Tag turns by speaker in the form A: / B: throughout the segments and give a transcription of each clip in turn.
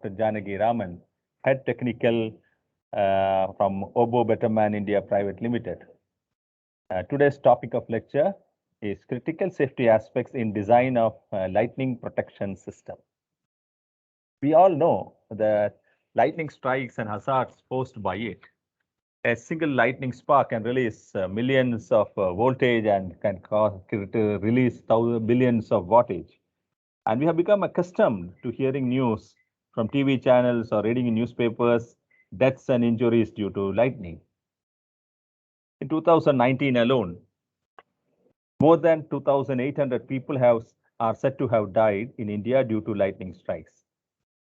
A: Dr. Janaki Raman, Head Technical from Obo Betterman India Private Limited. Today's topic of lecture is critical safety aspects in design of lightning protection system. We all know that lightning strikes and hazards posed by it. A single lightning spark can release millions of voltage and can release billions of wattage. And we have become accustomed to hearing news from TV channels or reading in newspapers, deaths and injuries due to lightning. In 2019 alone, more than 2,800 people are said to have died in India due to lightning strikes.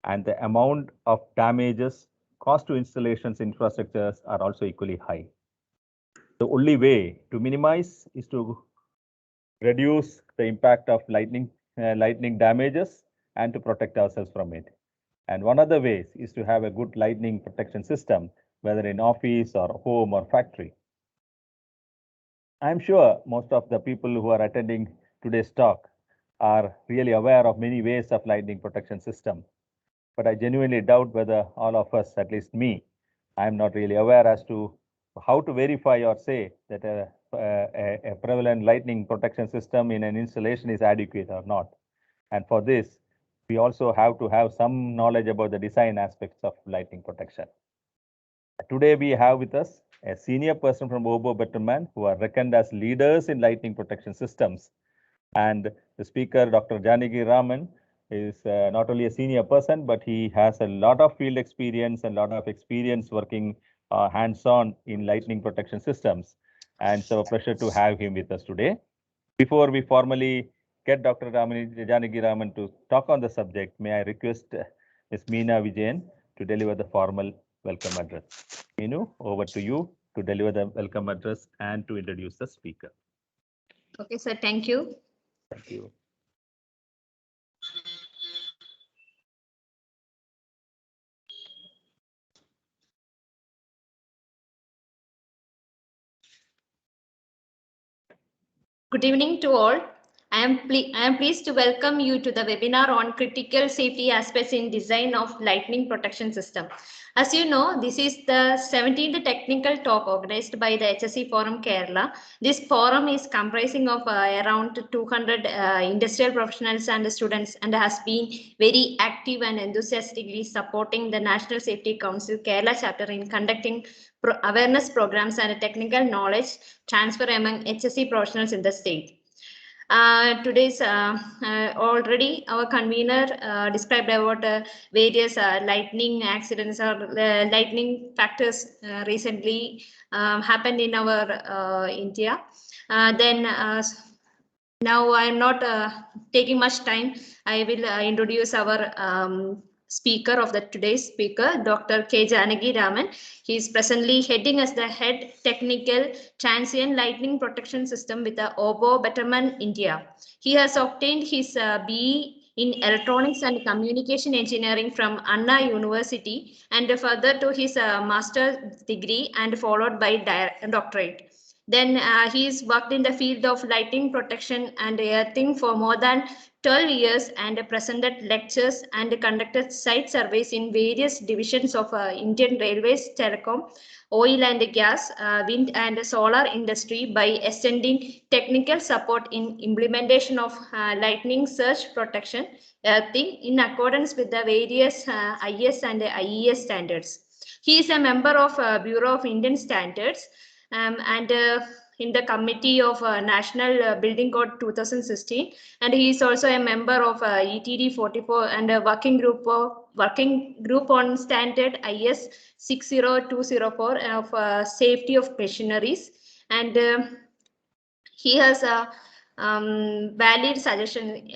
A: And the amount of damages caused to installations infrastructures are also equally high. The only way to minimize is to reduce the impact of lightning damages and to protect ourselves from it. And one of the ways is to have a good lightning protection system, whether in office or home or factory. I'm sure most of the people who are attending today's talk are really aware of many ways of lightning protection system. But I genuinely doubt whether all of us, at least me, I'm not really aware as to how to verify or say that a prevalent lightning protection system in an installation is adequate or not. And for this, we also have to have some knowledge about the design aspects of lightning protection. Today, we have with us a senior person from Obo Betterman who are reckoned as leaders in lightning protection systems. And the speaker, Dr. Janaki Raman, is not only a senior person, but he has a lot of field experience and a lot of experience working hands-on in lightning protection systems. And so a pleasure to have him with us today. Before we formally get Dr. Janaki Raman to talk on the subject, may I request Ms. Meena Vijayan to deliver the formal welcome address. Meenu, over to you to deliver the welcome address and to introduce the speaker.
B: Okay, sir. Thank you.
A: Thank you.
B: Good evening to all. I am pleased to welcome you to the webinar on critical safety aspects in design of lightning protection system. As you know, this is the 17th technical talk organized by the HSE Forum Kerala. This forum is comprising of around 200 industrial professionals and students and has been very active and enthusiastically supporting the National Safety Council Kerala chapter in conducting awareness programs and technical knowledge transfer among HSE professionals in the state. Today's already our convener described about various lightning accidents or lightning factors recently happened in our India. Now I am not taking much time. I will introduce our speaker of today's speaker, Dr. K. Janaki Raman. He is presently heading as the head technical transient lightning protection system with the Obo Betterman India. He has obtained his BE in electronics and communication engineering from Anna University and further to his master's degree and followed by doctorate. Then he's worked in the field of lightning protection and earthing for more than 12 years and presented lectures and conducted site surveys in various divisions of Indian Railways, telecom, oil and gas, wind and solar industry by extending technical support in implementation of lightning surge protection earthing in accordance with the various IS and IES standards. He is a member of Bureau of Indian Standards and in the committee of National Building Code 2016, and he is also a member of ETD 44 and a working group on standard IS 60204 of safety of machineries, and he has a valid suggestion.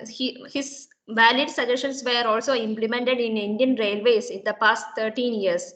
B: His valid suggestions were also implemented in Indian Railways in the past 13 years.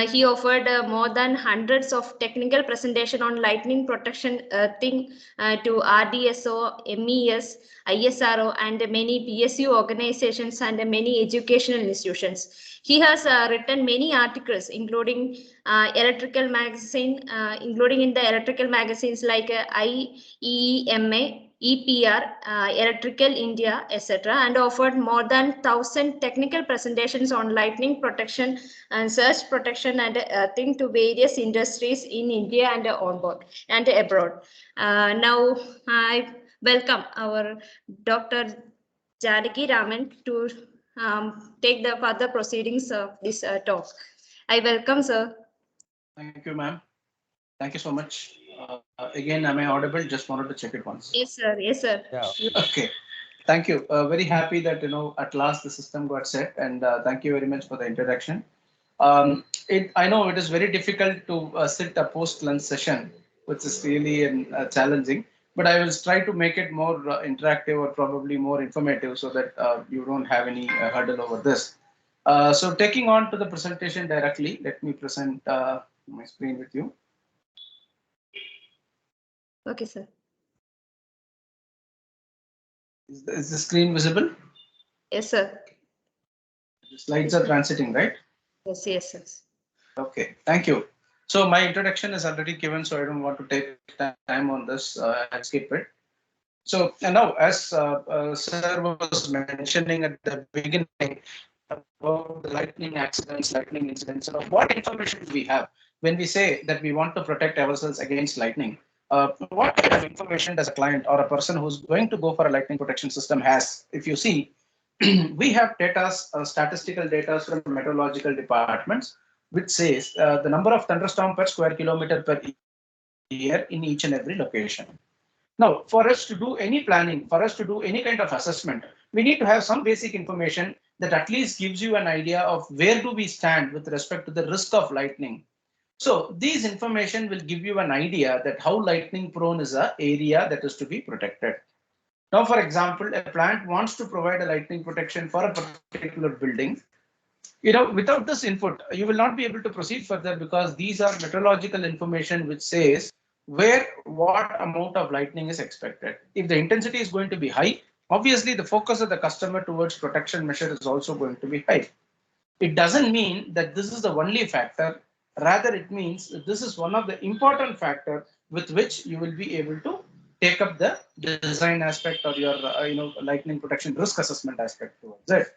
B: He offered more than hundreds of technical presentation on lightning protection earthing to RDSO, MES, ISRO, and many PSU organizations and many educational institutions. He has written many articles, including electrical magazine, including in the electrical magazines like IEEMA, EPR, Electrical India, etc., and offered more than 1,000 technical presentations on lightning protection and surge protection and earthing to various industries in India and on board and abroad. Now I welcome our Dr. Janaki Raman to take the further proceedings of this talk. I welcome, sir.
C: Thank you, ma'am. Thank you so much. Again, am I audible? Just wanted to check it once.
B: Yes, sir. Yes, sir.
A: Yeah.
C: Okay. Thank you. Very happy that at last the system got set, and thank you very much for the introduction. I know it is very difficult to sit a post-lunch session, which is really challenging. But I will try to make it more interactive or probably more informative, so that you don't have any hurdle over this. So taking on to the presentation directly, let me present my screen with you.
B: Okay, sir.
C: Is the screen visible?
B: Yes, sir.
C: The slides are transiting, right?
B: Yes, yes, yes.
C: Okay, thank you. So my introduction is already given, so I don't want to take time on this. I'll skip it. So and now, as Sir was mentioning at the beginning about the lightning accidents, lightning incidents, what information do we have when we say that we want to protect ourselves against lightning? What kind of information does a client or a person who's going to go for a lightning protection system has? If you see, we have data, statistical data from meteorological departments, which says the number of thunderstorm per square kilometer per year in each and every location. Now, for us to do any planning, for us to do any kind of assessment, we need to have some basic information that at least gives you an idea of where do we stand with respect to the risk of lightning. So these information will give you an idea that how lightning prone is an area that is to be protected. Now, for example, a plant wants to provide a lightning protection for a particular building. Without this input, you will not be able to proceed further, because these are meteorological information which says where what amount of lightning is expected. If the intensity is going to be high, obviously the focus of the customer towards protection measure is also going to be high. It doesn't mean that this is the only factor. Rather, it means that this is one of the important factor with which you will be able to take up the design aspect or your lightning protection risk assessment aspect towards it.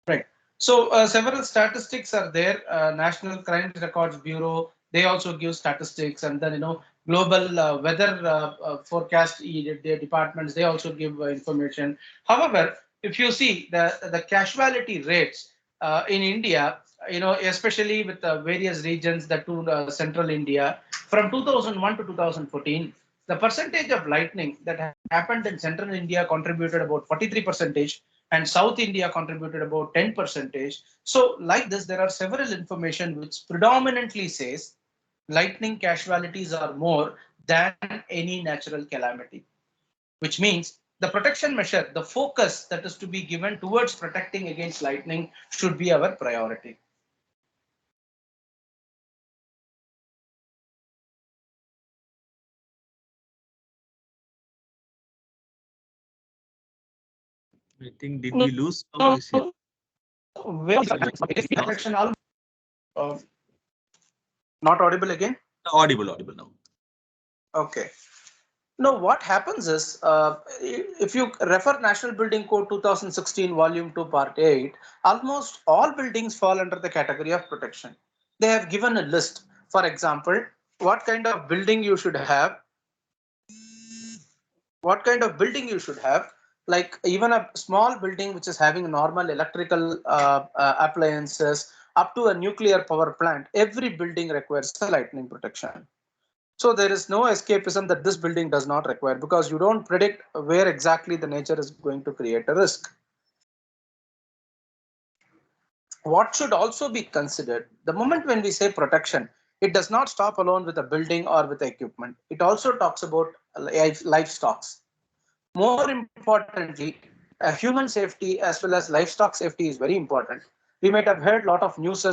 C: Right. So several statistics are there. National Crime Records Bureau, they also give statistics, and then global weather forecast departments, they also give information. However, if you see the casualty rates in India, especially with various regions, that to central India, from 2001 to 2014, the percentage of lightning that happened in central India contributed about 43%, and South India contributed about 10%. So like this, there are several information which predominantly says lightning casualties are more than any natural calamity, which means the protection measure, the focus that is to be given towards protecting against lightning should be our priority.
D: I think did we lose our voice here?
C: Not audible again?
D: Audible now.
C: Okay. Now, what happens is, if you refer National Building Code 2016, Volume 2, Part 8, almost all buildings fall under the category of protection. They have given a list. For example, what kind of building you should have, like even a small building which is having normal electrical appliances up to a nuclear power plant, every building requires a lightning protection. So there is no escapism that this building does not require, because you don't predict where exactly the nature is going to create a risk. What should also be considered, the moment when we say protection, it does not stop alone with a building or with equipment. It also talks about livestock. More importantly, human safety as well as livestock safety is very important. We might have heard a lot of news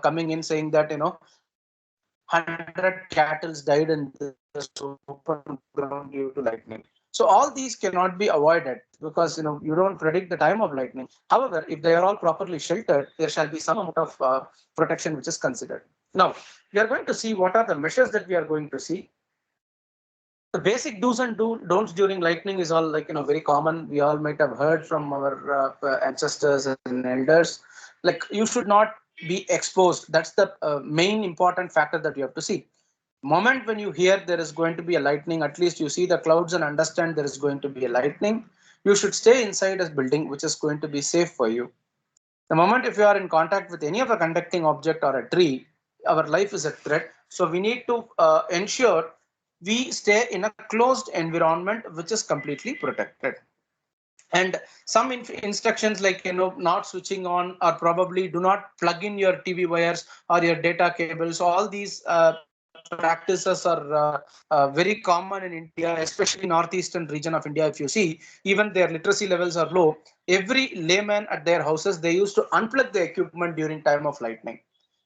C: coming in saying that 100 cattle died in this open ground due to lightning. So all these cannot be avoided, because you don't predict the time of lightning. However, if they are all properly sheltered, there shall be some amount of protection which is considered. Now, we are going to see what are the measures that we are going to see. The basic do's and don'ts during lightning is all like, very common. We all might have heard from our ancestors and elders. Like, you should not be exposed. That's the main important factor that you have to see. Moment when you hear there is going to be a lightning, at least you see the clouds and understand there is going to be a lightning. You should stay inside a building which is going to be safe for you. The moment if you are in contact with any of a conducting object or a tree, our life is a threat. So we need to ensure we stay in a closed environment which is completely protected. And some instructions like, not switching on, or probably do not plug in your TV wires or your data cables. All these practices are very common in India, especially northeastern region of India. If you see, even their literacy levels are low. Every layman at their houses, they used to unplug the equipment during time of lightning,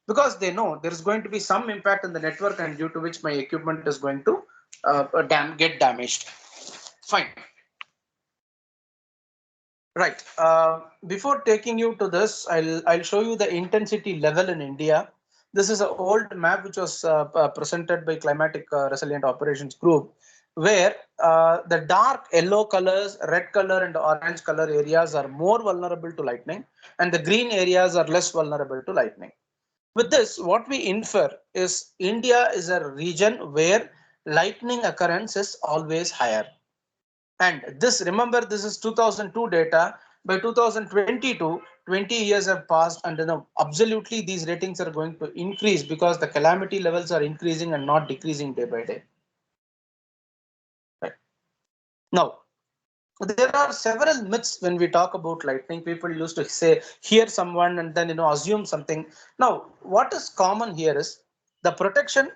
C: because they know there is going to be some impact in the network, and due to which my equipment is going to get damaged. Fine. Right. Before taking you to this, I'll show you the intensity level in India. This is an old map which was presented by Climatic Resilient Operations Group, where the dark yellow colors, red color, and orange color areas are more vulnerable to lightning, and the green areas are less vulnerable to lightning. With this, what we infer is India is a region where lightning occurrence is always higher. And this, remember, this is 2002 data. By 2022, 20 years have passed, and absolutely these ratings are going to increase because the calamity levels are increasing and not decreasing day by day. Right. Now, there are several myths when we talk about lightning. People used to say, hear someone and then assume something. Now, what is common here is the protection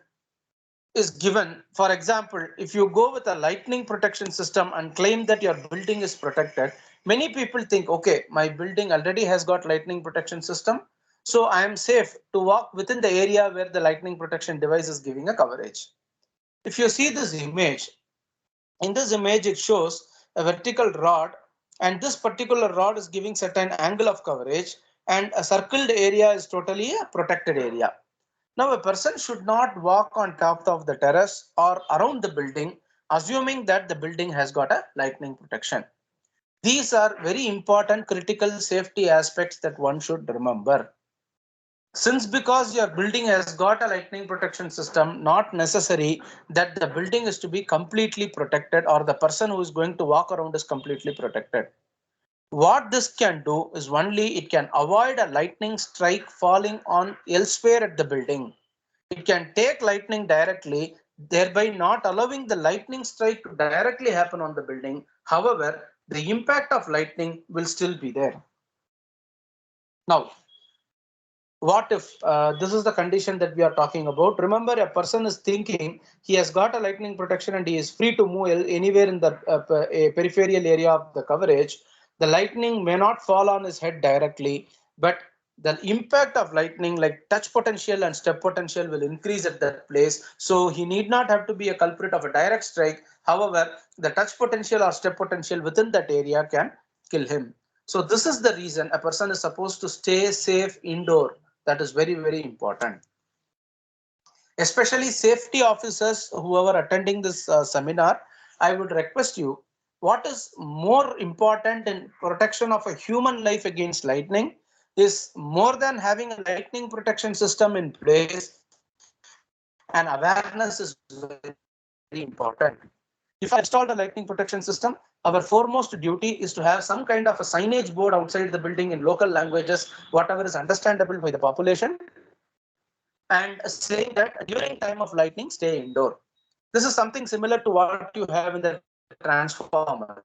C: is given. For example, if you go with a lightning protection system and claim that your building is protected, many people think, okay, my building already has got lightning protection system, so I am safe to walk within the area where the lightning protection device is giving a coverage. If you see this image, in this image it shows a vertical rod, and this particular rod is giving certain angle of coverage, and a circled area is totally a protected area. Now, a person should not walk on top of the terrace or around the building, assuming that the building has got a lightning protection. These are very important critical safety aspects that one should remember. Since because your building has got a lightning protection system, not necessary that the building is to be completely protected or the person who is going to walk around is completely protected. What this can do is only it can avoid a lightning strike falling on elsewhere at the building. It can take lightning directly, thereby not allowing the lightning strike to directly happen on the building. However, the impact of lightning will still be there. Now, what if this is the condition that we are talking about? Remember, a person is thinking he has got a lightning protection and he is free to move anywhere in the peripheral area of the coverage. The lightning may not fall on his head directly, but the impact of lightning, like touch potential and step potential, will increase at that place. So he need not have to be a culprit of a direct strike. However, the touch potential or step potential within that area can kill him. So this is the reason a person is supposed to stay safe indoor. That is very, very important. Especially safety officers who are attending this seminar, I would request you, what is more important in protection of a human life against lightning is more than having a lightning protection system in place, and awareness is very important. If I installed a lightning protection system, our foremost duty is to have some kind of a signage board outside the building in local languages, whatever is understandable by the population, and saying that during time of lightning, stay indoor. This is something similar to what you have in the transformer.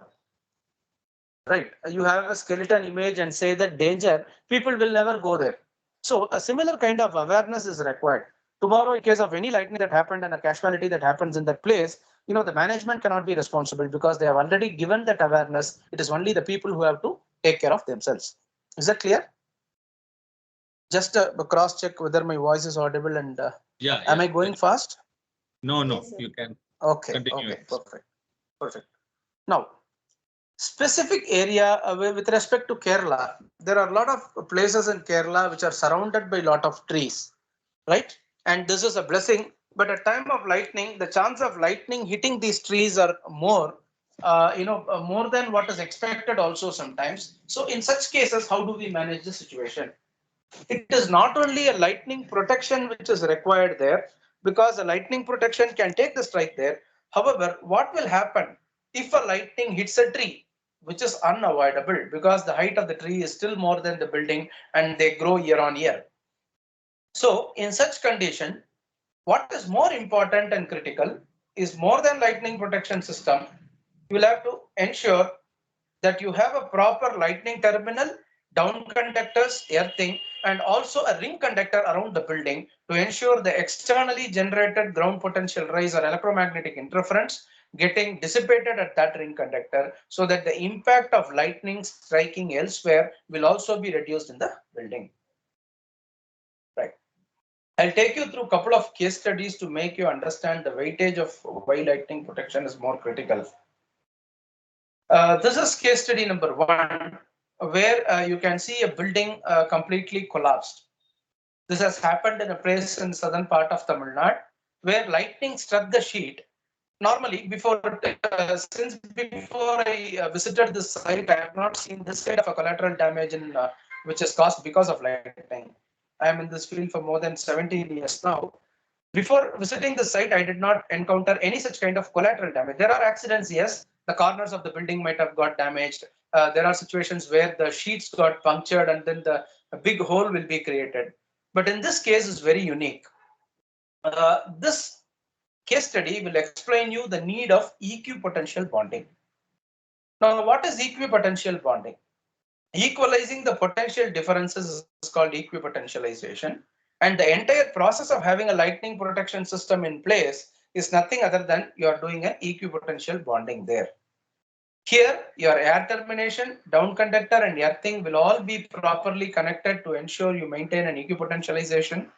C: Right, you have a skeleton image and say that danger, people will never go there. So a similar kind of awareness is required. Tomorrow, in case of any lightning that happened and a casualty that happens in that place, the management cannot be responsible because they have already given that awareness. It is only the people who have to take care of themselves. Is that clear? Just cross check whether my voice is audible and am I going fast?
D: No,
B: Yes, sir.
D: you can.
C: Okay,
D: Continue.
C: okay, perfect. Now, specific area with respect to Kerala, there are a lot of places in Kerala which are surrounded by a lot of trees, right? And this is a blessing but at time of lightning, the chance of lightning hitting these trees are more, more than what is expected also sometimes. So in such cases, how do we manage the situation? It is not only a lightning protection which is required there, because the lightning protection can take the strike there. However, what will happen if a lightning hits a tree, which is unavoidable because the height of the tree is still more than the building and they grow year on year. So in such condition, what is more important and critical is more than lightning protection system. You will have to ensure that you have a proper lightning terminal, down conductors, earthing, and also a ring conductor around the building to ensure the externally generated ground potential rise or electromagnetic interference getting dissipated at that ring conductor, so that the impact of lightning striking elsewhere will also be reduced in the building. Right. I'll take you through a couple of case studies to make you understand the weightage of why lightning protection is more critical. This is case study number 1, where you can see a building completely collapsed. This has happened in a place in southern part of Tamil Nadu, where lightning struck the sheet. Normally, since before I visited this site, I have not seen this kind of a collateral damage which is caused because of lightning. I am in this field for more than 17 years now. Before visiting the site, I did not encounter any such kind of collateral damage. There are accidents, yes. The corners of the building might have got damaged. There are situations where the sheets got punctured and then a big hole will be created. But in this case, is very unique. This case study will explain you the need of equipotential bonding. Now, what is equipotential bonding? Equalizing the potential differences is called equipotentialization. And the entire process of having a lightning protection system in place is nothing other than you are doing an equipotential bonding there. Here, your air termination, down conductor, and earthing will all be properly connected to ensure you maintain an equipotentialization.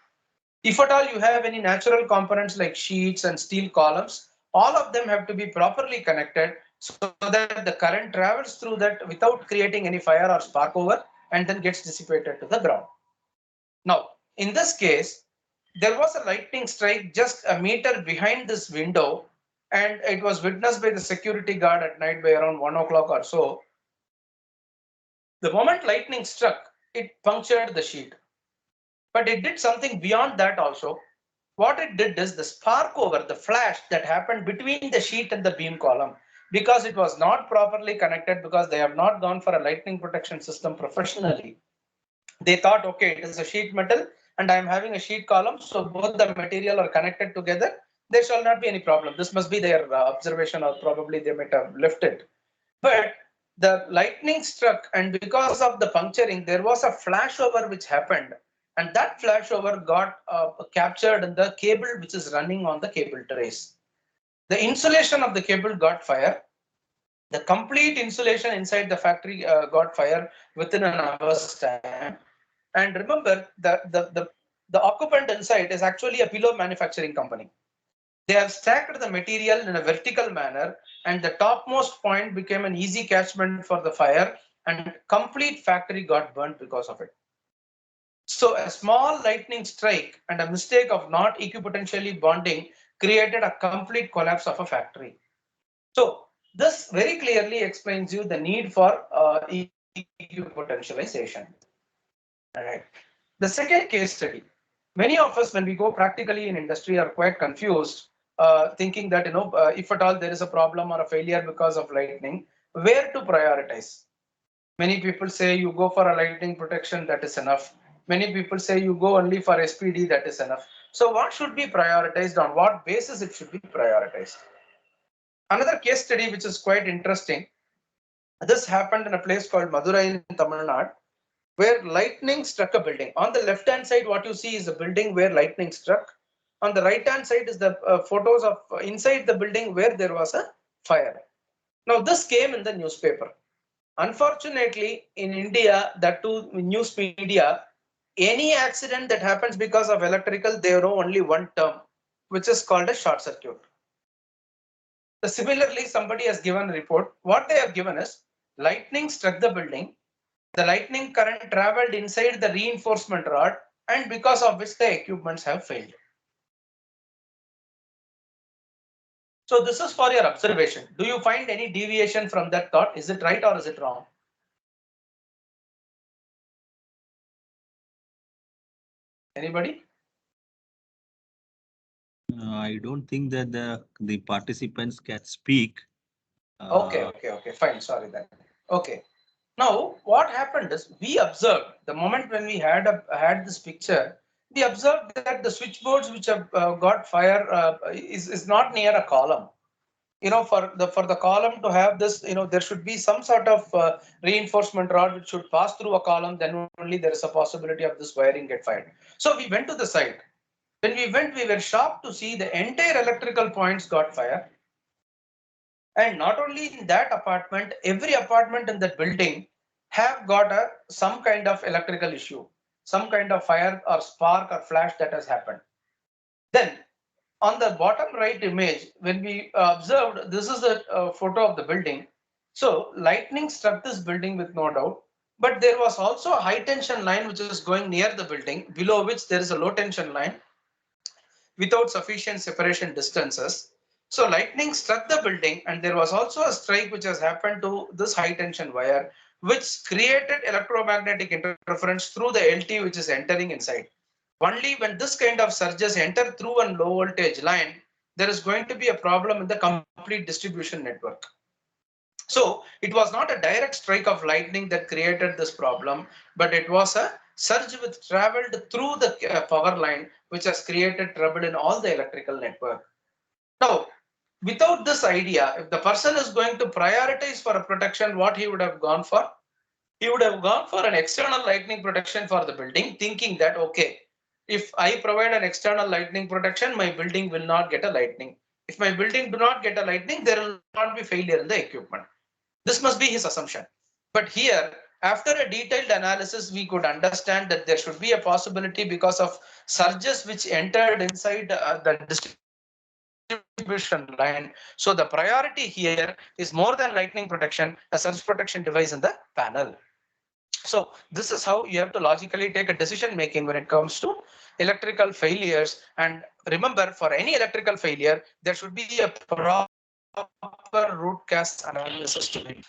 C: If at all you have any natural components like sheets and steel columns, all of them have to be properly connected so that the current travels through that without creating any fire or spark over and then gets dissipated to the ground. Now, in this case, there was a lightning strike just a meter behind this window, and it was witnessed by the security guard at night by around 1 o'clock or so. The moment lightning struck, it punctured the sheet. But it did something beyond that also. What it did is the spark over, the flash that happened between the sheet and the beam column, because it was not properly connected, because they have not gone for a lightning protection system professionally. They thought, okay, it is a sheet metal and I am having a sheet column, so both the material are connected together. There shall not be any problem. This must be their observation, or probably they might have left it. But the lightning struck, and because of the puncturing, there was a flashover which happened, and that flashover got captured in the cable which is running on the cable trace. The insulation of the cable got fire. The complete insulation inside the factory got fire within an hour's time. And remember, the occupant inside is actually a pillow manufacturing company. They have stacked the material in a vertical manner, and the topmost point became an easy catchment for the fire, and complete factory got burnt because of it. So a small lightning strike and a mistake of not equipotentially bonding created a complete collapse of a factory. So this very clearly explains you the need for equipotentialization. All right. The second case study. Many of us, when we go practically in industry, are quite confused, thinking that if at all there is a problem or a failure because of lightning, where to prioritize. Many people say you go for a lightning protection, that is enough. Many people say you go only for SPD, that is enough. So what should be prioritized? On what basis it should be prioritized? Another case study which is quite interesting. This happened in a place called Madurai in Tamil Nadu, where lightning struck a building. On the left hand side, what you see is a building where lightning struck. On the right hand side is the photos of inside the building where there was a fire. Now this came in the newspaper. Unfortunately, in India, that too news media, any accident that happens because of electrical, they know only one term, which is called a short circuit. Similarly, somebody has given a report. What they have given is lightning struck the building. The lightning current traveled inside the reinforcement rod, and because of which the equipments have failed. So this is for your observation. Do you find any deviation from that thought? Is it right or is it wrong? Anybody?
D: I don't think that the participants can speak.
C: Okay, fine. Sorry then. Okay. Now, what happened is we observed the moment when we had this picture, we observed that the switchboards which have got fire is not near a column. You know, for the column to have this, you know, there should be some sort of reinforcement rod which should pass through a column. Then only there is a possibility of this wiring get fired. So we went to the site. When we went, we were shocked to see the entire electrical points got fire. And not only in that apartment, every apartment in that building have got some kind of electrical issue, some kind of fire or spark or flash that has happened. Then on the bottom right image, when we observed, this is a photo of the building. So lightning struck this building with no doubt, but there was also a high tension line which is going near the building, below which there is a low tension line without sufficient separation distances. So lightning struck the building, and there was also a strike which has happened to this high tension wire, which created electromagnetic interference through the LT which is entering inside. Only when this kind of surges enter through a low voltage line, there is going to be a problem in the complete distribution network. So it was not a direct strike of lightning that created this problem, but it was a surge which traveled through the power line, which has created trouble in all the electrical network. Now, without this idea, if the person is going to prioritize for a protection, what he would have gone for? He would have gone for an external lightning protection for the building, thinking that, okay, if I provide an external lightning protection, my building will not get a lightning. If my building do not get a lightning, there will not be failure in the equipment. This must be his assumption. But here, after a detailed analysis, we could understand that there should be a possibility because of surges which entered inside the distribution line. So the priority here is more than lightning protection, a surge protection device in the panel. So this is how you have to logically take a decision making when it comes to electrical failures. And remember, for any electrical failure, there should be a proper root cause analysis to it.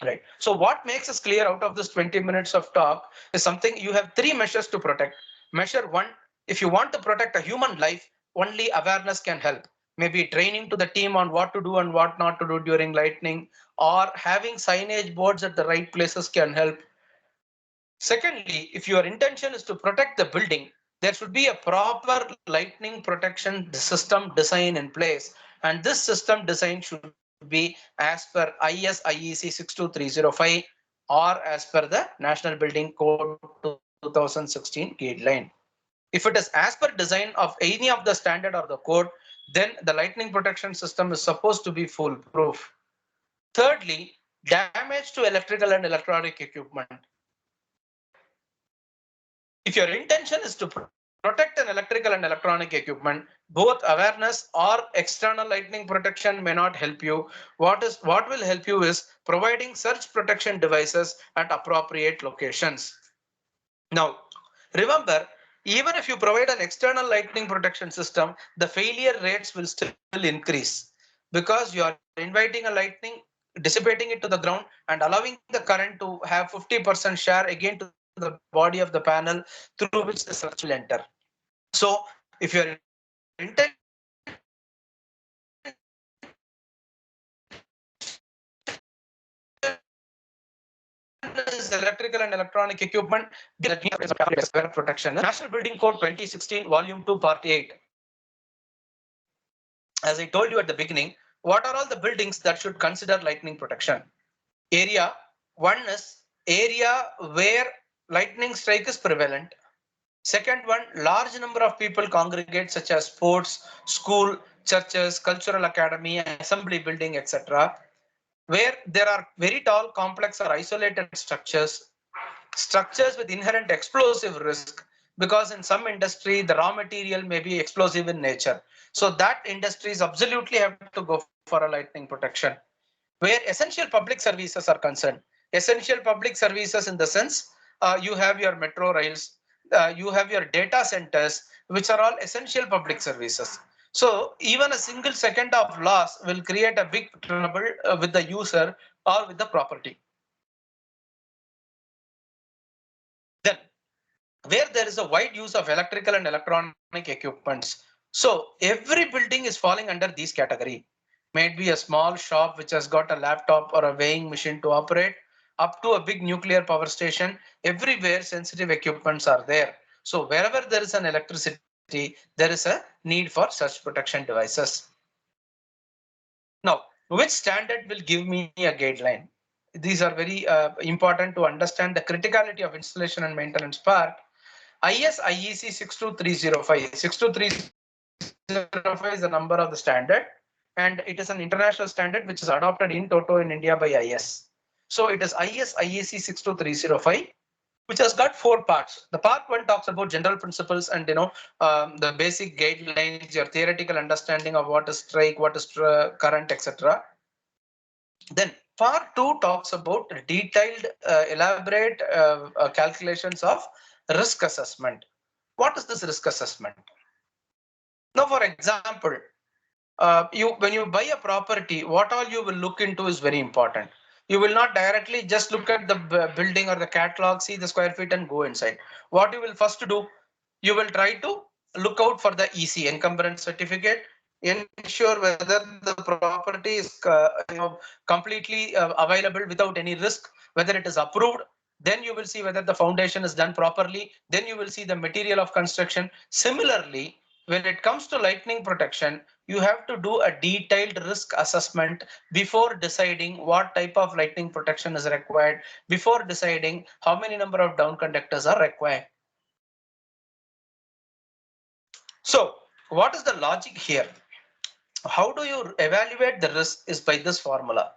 C: Right. So what makes us clear out of this 20 minutes of talk is something. You have 3 measures to protect. Measure 1, if you want to protect a human life, only awareness can help. Maybe training to the team on what to do and what not to do during lightning, or having signage boards at the right places can help. Secondly, if your intention is to protect the building, there should be a proper lightning protection system design in place. And this system design should be as per IS IEC 62305 or as per the National Building Code 2016 guideline. If it is as per design of any of the standard or the code, then the lightning protection system is supposed to be foolproof. Thirdly, damage to electrical and electronic equipment. If your intention is to protect an electrical and electronic equipment, both awareness or external lightning protection may not help you. What will help you is providing surge protection devices at appropriate locations. Now, remember, even if you provide an external lightning protection system, the failure rates will still increase because you are inviting a lightning, dissipating it to the ground, and allowing the current to have 50% share again to the body of the panel through which the surge will enter. So if your intent is electrical and electronic equipment, protection. National Building Code 2016, Volume 2, Part 8. As I told you at the beginning, what are all the buildings that should consider lightning protection? Area 1 is area where lightning strike is prevalent. Second one, large number of people congregate, such as sports, school, churches, cultural academy, assembly building, etc. Where there are very tall, complex or isolated structures with inherent explosive risk, because in some industry, the raw material may be explosive in nature. So that industries absolutely have to go for a lightning protection. Where essential public services are concerned, essential public services in the sense, you have your metro rails, you have your data centers, which are all essential public services. So even a single second of loss will create a big trouble with the user or with the property. Then, where there is a wide use of electrical and electronic equipments. So every building is falling under these category. Maybe a small shop which has got a laptop or a weighing machine to operate, up to a big nuclear power station. Everywhere sensitive equipments are there. So wherever there is an electricity, there is a need for such protection devices. Now, which standard will give me a guideline? These are very important to understand the criticality of installation and maintenance part. IS IEC 62305. 62305 is the number of the standard, and it is an international standard which is adopted in toto in India by IS. So it is IS IEC 62305, which has got 4 parts. The part 1 talks about general principles and the basic guidelines, your theoretical understanding of what is strike, what is current, etc. Then part 2 talks about detailed, elaborate calculations of risk assessment. What is this risk assessment? Now, for example, when you buy a property, what all you will look into is very important. You will not directly just look at the building or the catalog, see the square feet and go inside. What you will first do, you will try to look out for the EC, encumbrance certificate, ensure whether the property is completely available without any risk, whether it is approved. Then you will see whether the foundation is done properly. Then you will see the material of construction. Similarly, when it comes to lightning protection, you have to do a detailed risk assessment before deciding what type of lightning protection is required, before deciding how many number of down conductors are required. So what is the logic here? How do you evaluate the risk is by this formula.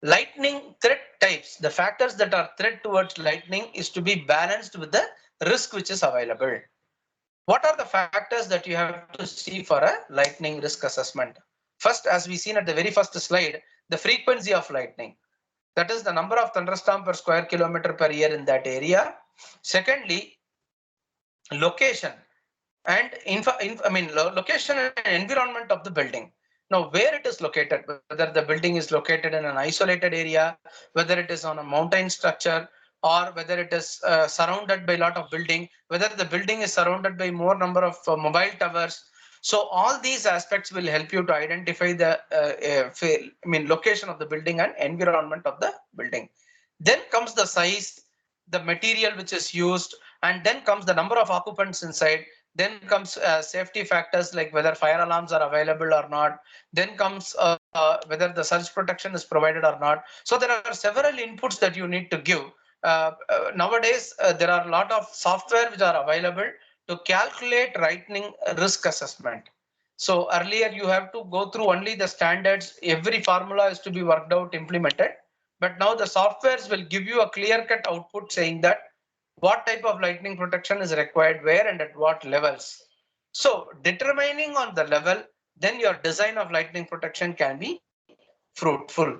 C: Lightning threat types, the factors that are threat towards lightning is to be balanced with the risk which is available. What are the factors that you have to see for a lightning risk assessment? First, as we seen at the very first slide, the frequency of lightning. That is the number of thunderstorms per square kilometer per year in that area. Secondly, location and location and environment of the building. Now, where it is located, whether the building is located in an isolated area, whether it is on a mountain structure, or whether it is surrounded by a lot of building, whether the building is surrounded by more number of mobile towers. So all these aspects will help you to identify the location of the building and environment of the building. Then comes the size, the material which is used, and then comes the number of occupants inside. Then comes safety factors like whether fire alarms are available or not. Then comes whether the surge protection is provided or not. So there are several inputs that you need to give. Nowadays, there are a lot of software which are available to calculate lightning risk assessment. So earlier you have to go through only the standards. Every formula is to be worked out, implemented. But now the softwares will give you a clear-cut output saying that what type of lightning protection is required where and at what levels. So determining on the level, then your design of lightning protection can be fruitful.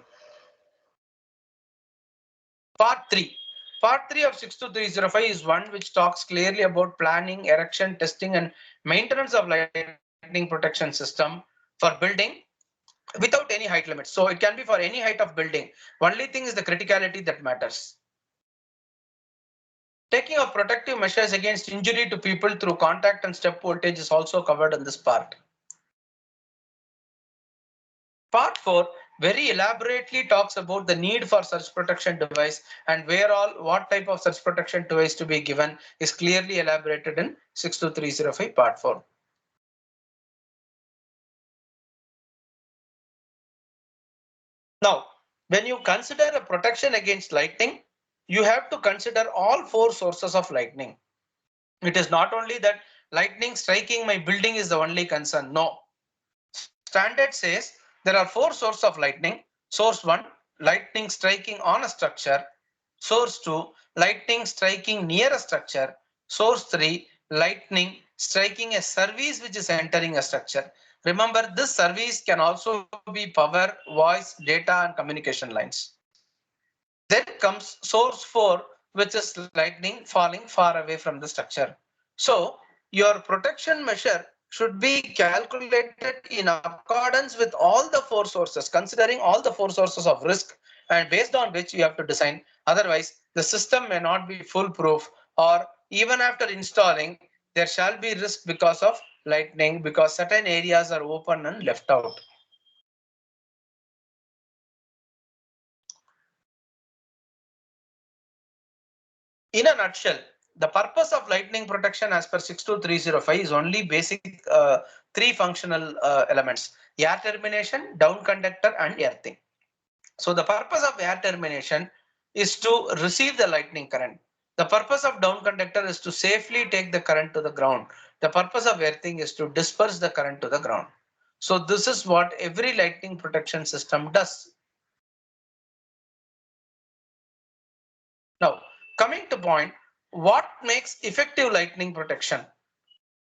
C: Part 3. Part 3 of 62305 is one which talks clearly about planning, erection, testing and maintenance of lightning protection system for building without any height limit. So it can be for any height of building. Only thing is the criticality that matters. Taking of protective measures against injury to people through contact and step voltage is also covered in this part. Part 4 very elaborately talks about the need for surge protection device and what type of surge protection device to be given is clearly elaborated in 62305 part 4. Now, when you consider a protection against lightning, you have to consider all 4 sources of lightning. It is not only that lightning striking my building is the only concern. No. Standard says there are 4 sources of lightning. Source 1, lightning striking on a structure. Source 2, lightning striking near a structure. Source 3, lightning striking a service which is entering a structure. Remember, this service can also be power, voice, data, and communication lines. Then comes source 4, which is lightning falling far away from the structure. So your protection measure should be calculated in accordance with all the four sources, considering all the four sources of risk, and based on which you have to design. Otherwise, the system may not be foolproof, or even after installing, there shall be risk because of lightning, because certain areas are open and left out. In a nutshell, the purpose of lightning protection as per 62305 is only basic three functional elements: air termination, down conductor, and earthing. So the purpose of air termination is to receive the lightning current. The purpose of down conductor is to safely take the current to the ground. The purpose of earthing is to disperse the current to the ground. So this is what every lightning protection system does. Now, coming to point, what makes effective lightning protection?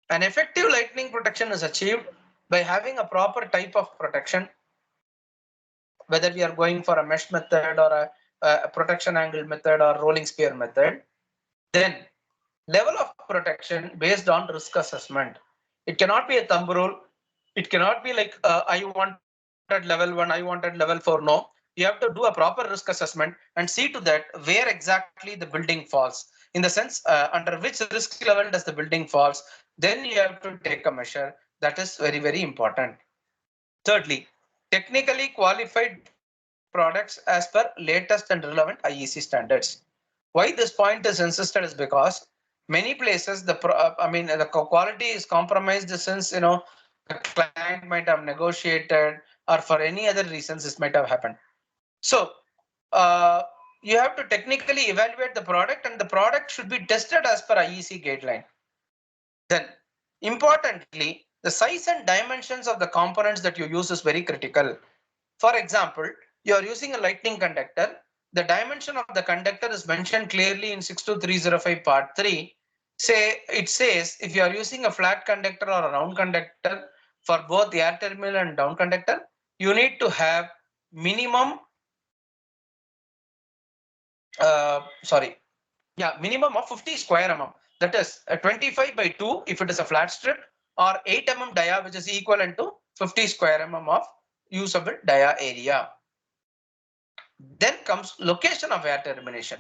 C: An effective lightning protection is achieved by having a proper type of protection, whether we are going for a mesh method or a protection angle method or rolling spear method. Then level of protection based on risk assessment. It cannot be a thumb rule. It cannot be like I wanted level 1, I wanted level 4. No, you have to do a proper risk assessment and see to that where exactly the building falls. In the sense, under which risk level does the building falls, then you have to take a measure. That is very, very important. Thirdly, technically qualified products as per latest and relevant IEC standards. Why this point is insisted is because many places the quality is compromised since the client might have negotiated, or for any other reasons this might have happened. So you have to technically evaluate the product, and the product should be tested as per IEC guideline. Then importantly, the size and dimensions of the components that you use is very critical. For example, you are using a lightning conductor. The dimension of the conductor is mentioned clearly in 62305 part 3. It says if you are using a flat conductor or a round conductor for both the air terminal and down conductor, you need to have minimum minimum of 50 square mm. That is a 25 by 2 if it is a flat strip, or 8 mm dia, which is equivalent to 50 square mm of usable dia area. Then comes location of air termination.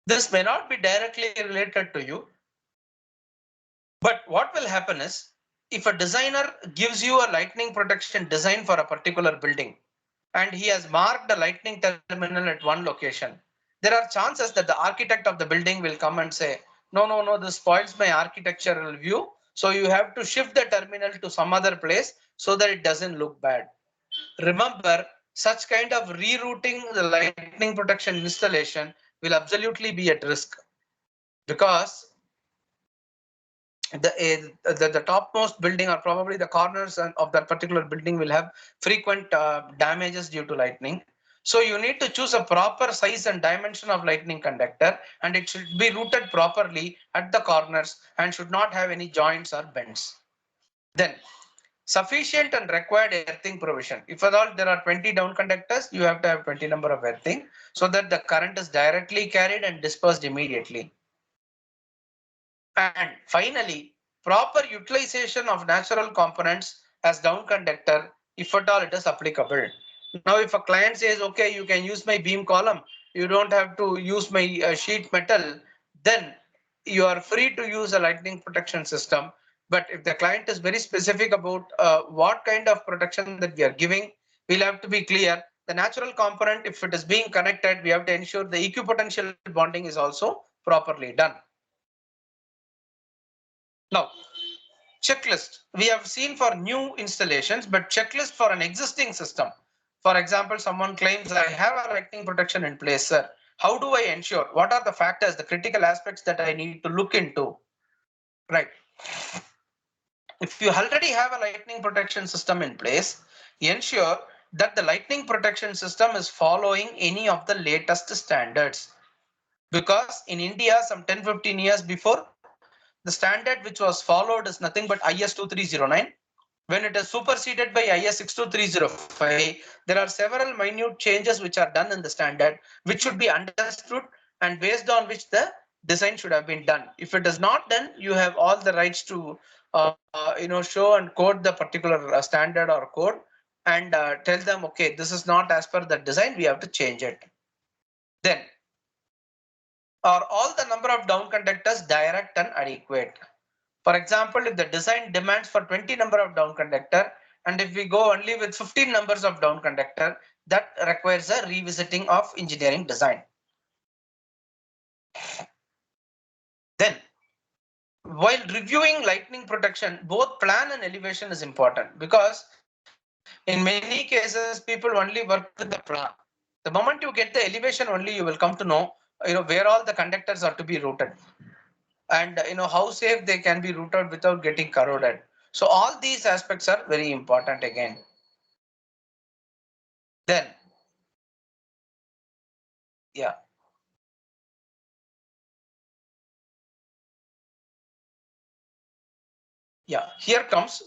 C: This may not be directly related to you, but what will happen is, if a designer gives you a lightning protection design for a particular building and he has marked a lightning terminal at one location, there are chances that the architect of the building will come and say, no, this spoils my architectural view. So you have to shift the terminal to some other place so that it doesn't look bad. Remember, such kind of rerouting the lightning protection installation will absolutely be at risk, because the topmost building, or probably the corners of that particular building, will have frequent damages due to lightning. So you need to choose a proper size and dimension of lightning conductor, and it should be routed properly at the corners and should not have any joints or bends. Then sufficient and required earthing provision. If at all there are 20 down conductors, you have to have 20 number of earthing so that the current is directly carried and dispersed immediately. And finally, proper utilization of natural components as down conductor, if at all it is applicable. Now, if a client says, okay, you can use my beam column, you don't have to use my sheet metal, then you are free to use a lightning protection system. But if the client is very specific about what kind of protection that we are giving, we'll have to be clear. The natural component, if it is being connected, we have to ensure the equipotential bonding is also properly done. Now, checklist. We have seen for new installations, but checklist for an existing system. For example, someone claims I have a lightning protection in place, sir. How do I ensure? What are the factors, the critical aspects that I need to look into? Right. If you already have a lightning protection system in place, ensure that the lightning protection system is following any of the latest standards. Because in India, some 10-15 years before, the standard which was followed is nothing but IS 2309. When it is superseded by IS 62305, there are several minute changes which are done in the standard, which should be understood and based on which the design should have been done. If it is not done, you have all the rights to show and code the particular standard or code and tell them, okay, this is not as per the design, we have to change it. Then, are all the number of down conductors direct and adequate? For example, if the design demands for 20 number of down conductor, and if we go only with 15 numbers of down conductor, that requires a revisiting of engineering design. Then, while reviewing lightning protection, both plan and elevation is important, because in many cases people only work with the plan. The moment you get the elevation only, you will come to know where all the conductors are to be routed, and how safe they can be routed without getting corroded. So all these aspects are very important again. Then, yeah. Yeah, here comes.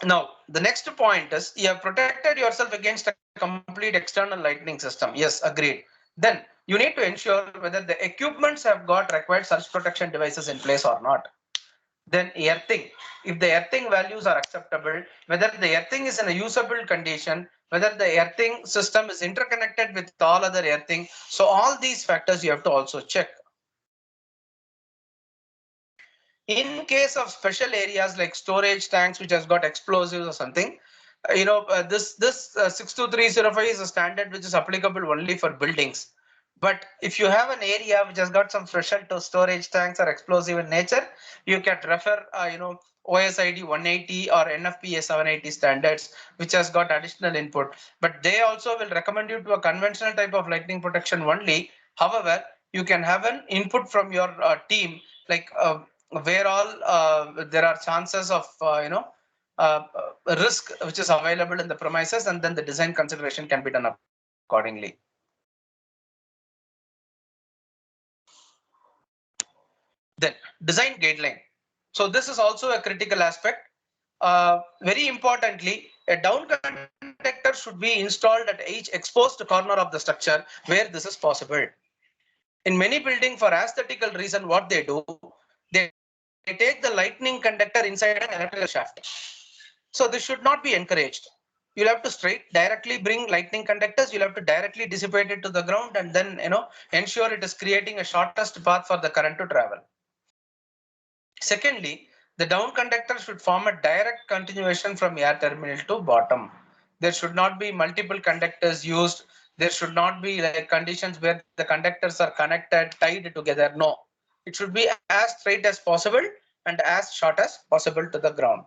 C: Now, the next point is you have protected yourself against a complete external lightning system. Yes, agreed. Then you need to ensure whether the equipments have got required surge protection devices in place or not. Then earthing. If the earthing values are acceptable, whether the earthing is in a usable condition, whether the earthing system is interconnected with all other earthing. So all these factors you have to also check. In case of special areas like storage tanks, which has got explosives or something, this 62305 is a standard which is applicable only for buildings. But if you have an area which has got some special to storage tanks or explosive in nature, you can refer, OSID 180 or NFPA 780 standards, which has got additional input. But they also will recommend you to a conventional type of lightning protection only. However, you can have an input from your team, like where all there are chances of risk which is available in the premises, and then the design consideration can be done accordingly. Then design guideline. So this is also a critical aspect. Very importantly, a down conductor should be installed at each exposed corner of the structure where this is possible. In many buildings, for aesthetical reason, what they do, they take the lightning conductor inside an electrical shaft. So this should not be encouraged. You'll have to directly bring lightning conductors. You'll have to directly dissipate it to the ground, and then ensure it is creating a shortest path for the current to travel. Secondly, the down conductor should form a direct continuation from air terminal to bottom. There should not be multiple conductors used. There should not be like conditions where the conductors are connected, tied together. No, it should be as straight as possible and as short as possible to the ground.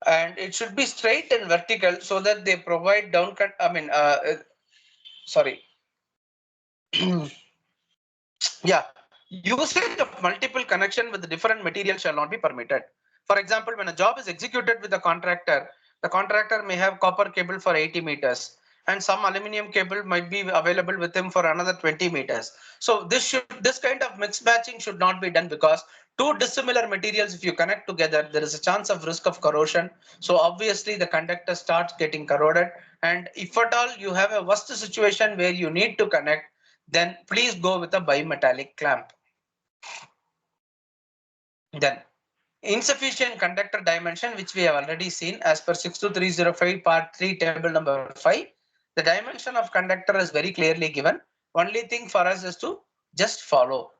C: And it should be straight and vertical so that they provide yeah, usage of multiple connection with different materials shall not be permitted. For example, when a job is executed with the contractor may have copper cable for 80 meters and some aluminum cable might be available with him for another 20 meters. So this kind of mix matching should not be done, because two dissimilar materials, if you connect together, there is a chance of risk of corrosion. So obviously the conductor starts getting corroded. And if at all you have a worst situation where you need to connect, then please go with a bimetallic clamp. Then insufficient conductor dimension, which we have already seen as per 62305 part 3 table number 5. The dimension of conductor is very clearly given. Only thing for us is to just follow.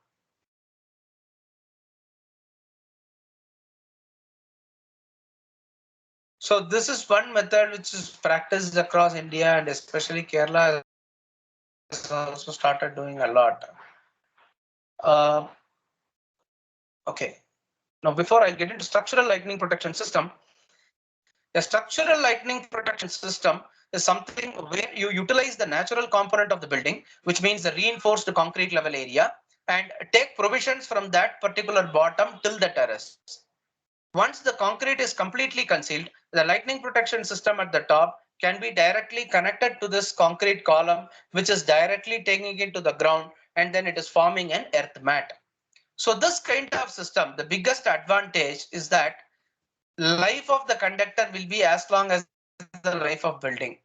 C: So this is one method which is practiced across India, and especially Kerala has also started doing a lot. Okay. Now, before I get into structural lightning protection system, a structural lightning protection system is something where you utilize the natural component of the building, which means the reinforced concrete level area, and take provisions from that particular bottom till the terrace. Once the concrete is completely concealed, the lightning protection system at the top can be directly connected to this concrete column, which is directly taking it to the ground, and then it is forming an earth mat. So this kind of system, the biggest advantage is that life of the conductor will be as long as the life of building.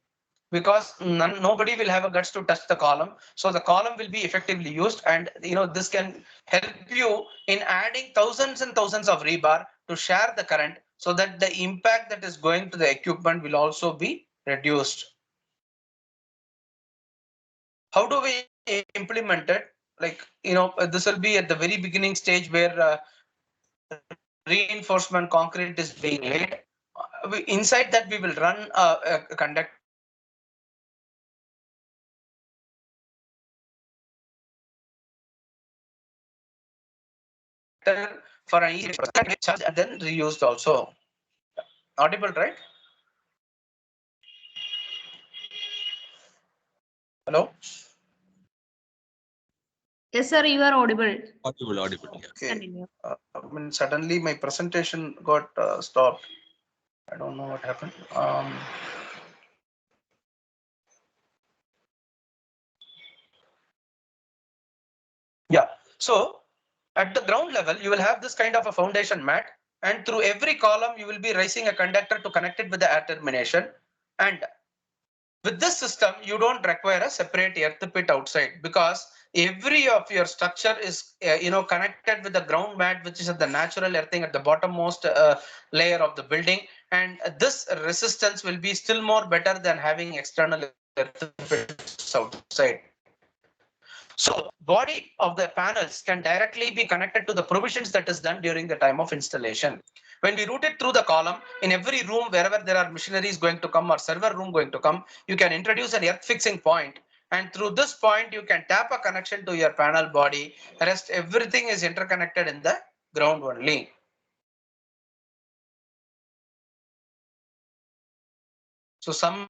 C: because nobody will have a guts to touch the column. So the column will be effectively used, and this can help you in adding thousands and thousands of rebar to share the current, so that the impact that is going to the equipment will also be reduced. How do we implement it? Like, this will be at the very beginning stage where reinforcement concrete is being laid. Inside that, we will run a conductor for an easy charge, and then reused also. Audible, right? Hello?
B: Yes, sir, you are audible.
D: Audible, yeah.
C: Okay.
B: Continue.
C: Suddenly my presentation got stopped. I don't know what happened. Yeah. So at the ground level, you will have this kind of a foundation mat, and through every column, you will be raising a conductor to connect it with the air termination. And with this system, you don't require a separate earth pit outside, because every of your structure is connected with the ground mat, which is at the natural earthing at the bottommost layer of the building. And this resistance will be still more better than having external earth pits outside. So body of the panels can directly be connected to the provisions that is done during the time of installation. When we route it through the column, in every room, wherever there are machineries going to come or server room going to come, you can introduce an earth fixing point. And through this point, you can tap a connection to your panel body. Rest everything is interconnected in the ground only. So some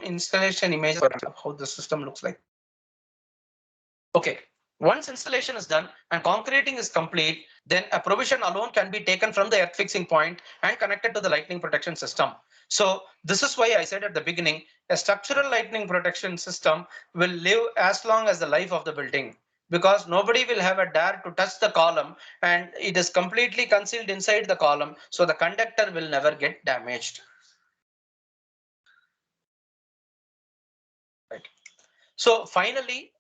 C: installation images of how the system looks like. Okay. Once installation is done and concreting is complete, then a provision alone can be taken from the earth fixing point and connected to the lightning protection system. So this is why I said at the beginning, a structural lightning protection system will live as long as the life of the building, because nobody will have a dare to touch the column, and it is completely concealed inside the column. So the conductor will never get damaged. Right. So finally,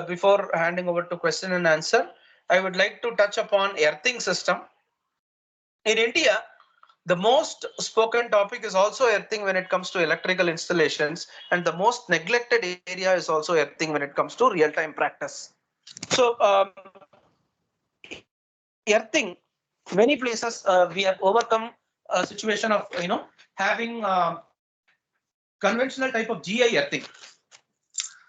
C: before handing over to question and answer, I would like to touch upon earthing system. In India, the most spoken topic is also earthing when it comes to electrical installations, and the most neglected area is also earthing when it comes to real-time practice. So earthing, many places we have overcome a situation of having conventional type of GI earthing.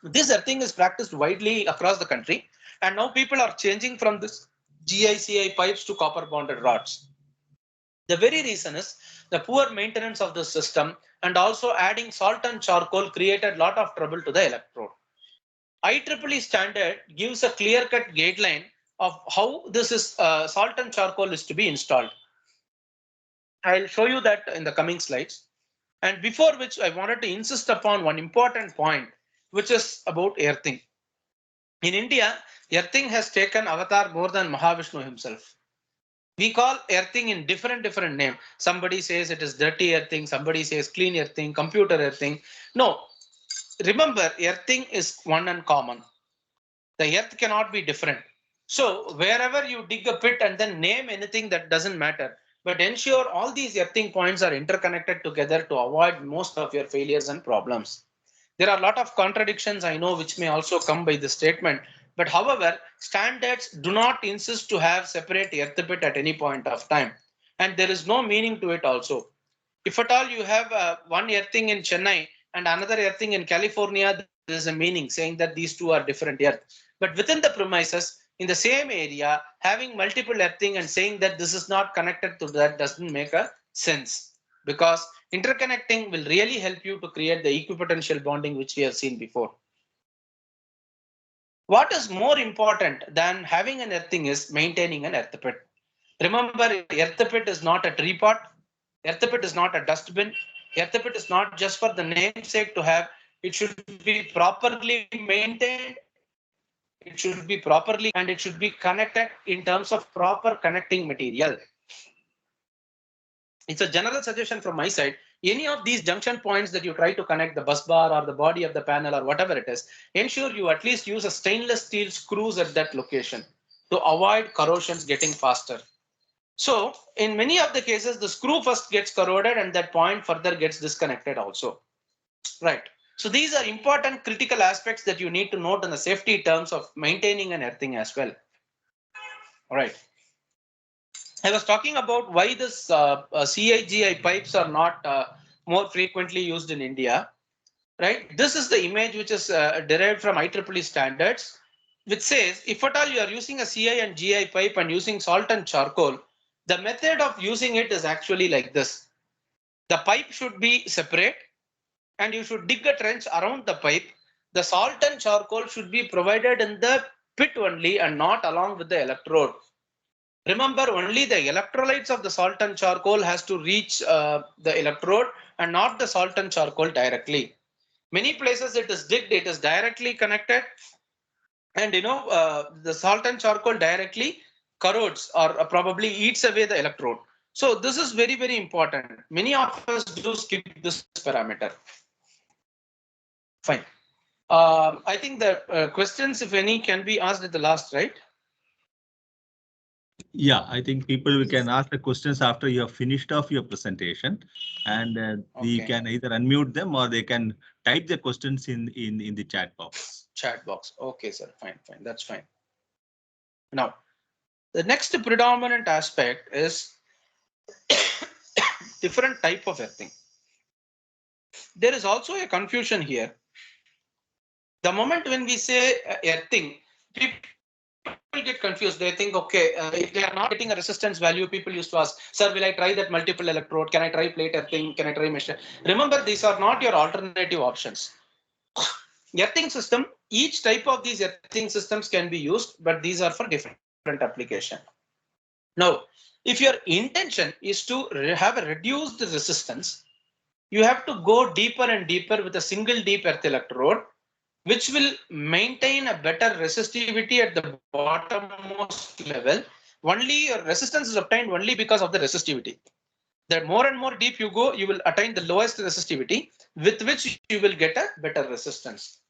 C: This earthing is practiced widely across the country, and now people are changing from this GICI pipes to copper bonded rods. The very reason is the poor maintenance of the system, and also adding salt and charcoal created a lot of trouble to the electrode. IEEE standard gives a clear-cut guideline of how this is salt and charcoal is to be installed. I'll show you that in the coming slides. And before which, I wanted to insist upon one important point, which is about earthing. In India, earthing has taken avatar more than Mahavishnu himself. We call earthing in different name. Somebody says it is dirty earthing, somebody says clean earthing, computer earthing. No, remember, earthing is one and common. The earth cannot be different. So wherever you dig a pit and then name anything, that doesn't matter. But ensure all these earthing points are interconnected together to avoid most of your failures and problems. There are a lot of contradictions, I know, which may also come by the statement. But however, standards do not insist to have separate earth pit at any point of time. And there is no meaning to it also. If at all you have one earthing in Chennai and another earthing in California, there is a meaning saying that these two are different earth. But within the premises, in the same area, having multiple earthing and saying that this is not connected to that doesn't make a sense, because interconnecting will really help you to create the equipotential bonding which we have seen before. What is more important than having an earthing is maintaining an earth pit. Remember, earth pit is not a tree pot. Earth pit is not a dustbin. Earth pit is not just for the namesake to have. It should be properly maintained. It should be properly, and it should be connected in terms of proper connecting material. It's a general suggestion from my side. any of these junction points that you try to connect the bus bar or the body of the panel or whatever it is, ensure you at least use a stainless steel screws at that location to avoid corrosions getting faster. So in many of the cases, the screw first gets corroded and that point further gets disconnected also. Right. So these are important critical aspects that you need to note in the safety terms of maintaining an earthing as well. All right. I was talking about why this CIGI pipes are not more frequently used in India. Right. This is the image which is derived from IEEE standards, which says if at all you are using a CI and GI pipe and using salt and charcoal, the method of using it is actually like this. The pipe should be separate and you should dig a trench around the pipe. The salt and charcoal should be provided in the pit only and not along with the electrode. Remember, only the electrolytes of the salt and charcoal has to reach the electrode and not the salt and charcoal directly. Many places it is digged, it is directly connected, and the salt and charcoal directly corrodes or probably eats away the electrode. So this is very, very important. Many of us do skip this parameter. Fine. I think the questions, if any, can be asked at the last, right?
D: Yeah, I think people can ask the questions after you have finished off your presentation, and you can either unmute them or they can type the questions in the chat box.
C: Chat box. Okay, sir. Fine, fine. That's fine. Now, the next predominant aspect is different type of earthing. There is also a confusion here. The moment when we say earthing, people get confused. They think, okay, if they are not getting a resistance value, people used to ask, sir, will I try that multiple electrode? Can I try plate earthing? Can I try mesh? Remember, these are not your alternative options. Earthing system, each type of these earthing systems can be used, but these are for different application. Now, if your intention is to have a reduced resistance, you have to go deeper and deeper with a single deep earth electrode, which will maintain a better resistivity at the bottommost level. Only your resistance is obtained only because of the resistivity. The more and more deep you go, you will attain the lowest resistivity with which you will get a better resistance.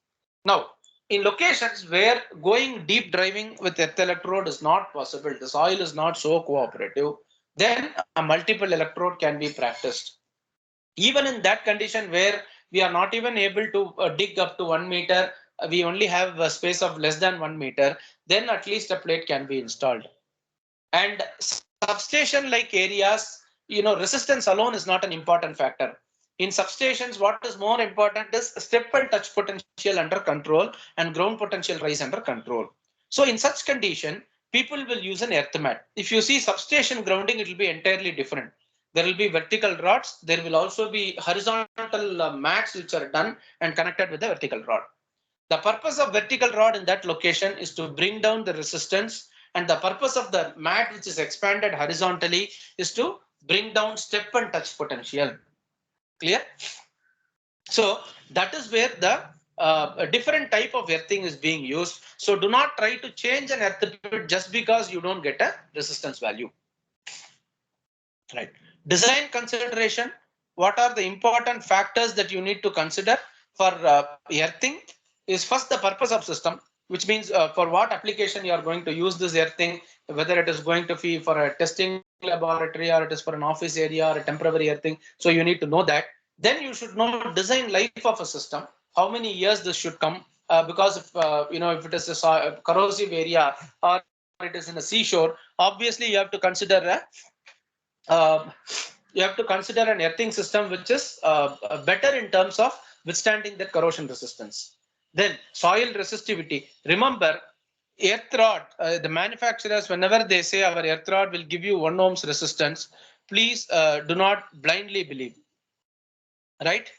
C: Now, in locations where going deep driving with earth electrode is not possible, the soil is not so cooperative, then a multiple electrode can be practiced. Even in that condition where we are not even able to dig up to 1 meter, we only have a space of less than 1 meter, then at least a plate can be installed. And substation like areas, resistance alone is not an important factor. In substations, what is more important is step and touch potential under control and ground potential rise under control. So in such condition, people will use an earth mat. If you see substation grounding, it will be entirely different. There will be vertical rods. There will also be horizontal mats which are done and connected with the vertical rod. The purpose of vertical rod in that location is to bring down the resistance, and the purpose of the mat which is expanded horizontally is to bring down step and touch potential. Clear? So that is where the a different type of earthing is being used. So do not try to change an earth pit just because you don't get a resistance value. Right. Design consideration. What are the important factors that you need to consider for earthing? Is first the purpose of system, which means for what application you are going to use this earthing, whether it is going to be for a testing laboratory or it is for an office area or a temporary earthing. So you need to know that. Then you should know design life of a system, how many years this should come, because if if it is a corrosive area or it is in a seashore, obviously you have to consider an earthing system which is better in terms of withstanding that corrosion resistance. Then soil resistivity. Remember, earth rod, the manufacturers, whenever they say our earth rod will give you 1 ohms resistance, please do not blindly believe. Right?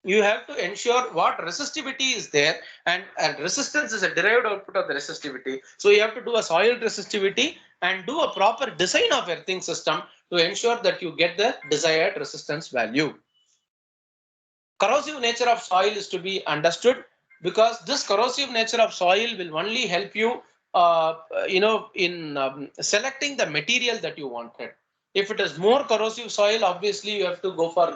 C: You have to ensure what resistivity is there, and resistance is a derived output of the resistivity. So you have to do a soil resistivity and do a proper design of earthing system to ensure that you get the desired resistance value. Corrosive nature of soil is to be understood, because this corrosive nature of soil will only help you, in selecting the material that you wanted. If it is more corrosive soil, obviously you have to go for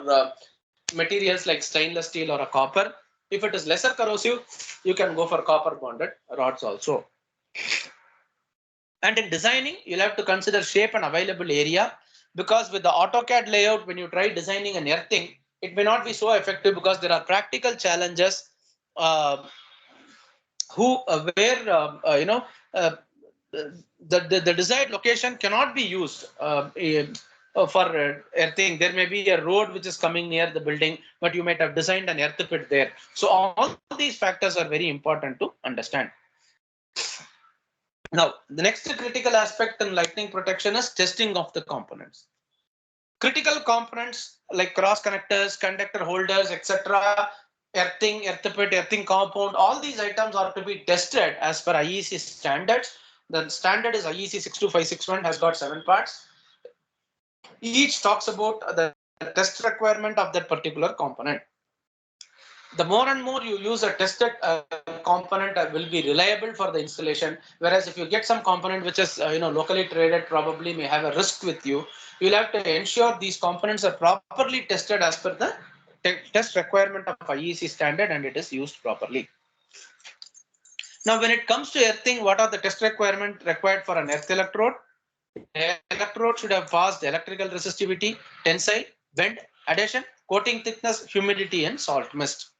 C: materials like stainless steel or a copper. If it is lesser corrosive, you can go for copper bonded rods also. And in designing, you'll have to consider shape and available area, because with the AutoCAD layout, when you try designing an earthing, it may not be so effective because there are practical challenges the desired location cannot be used for earthing. There may be a road which is coming near the building, but you might have designed an earth pit there. So all these factors are very important to understand. Now, the next critical aspect in lightning protection is testing of the components. Critical components like cross connectors, conductor holders, etc., earthing, earth pit, earthing compound, all these items are to be tested as per IEC standards. The standard is IEC 62561, has got 7 parts. Each talks about the test requirement of that particular component. The more and more you use a tested component will be reliable for the installation. Whereas if you get some component which is locally traded, probably may have a risk with you. You'll have to ensure these components are properly tested as per the test requirement of IEC standard and it is used properly. Now, when it comes to earthing, what are the test requirements required for an earth electrode? The electrode should have passed electrical resistivity, tensile, bend, adhesion, coating thickness, humidity, and salt mist.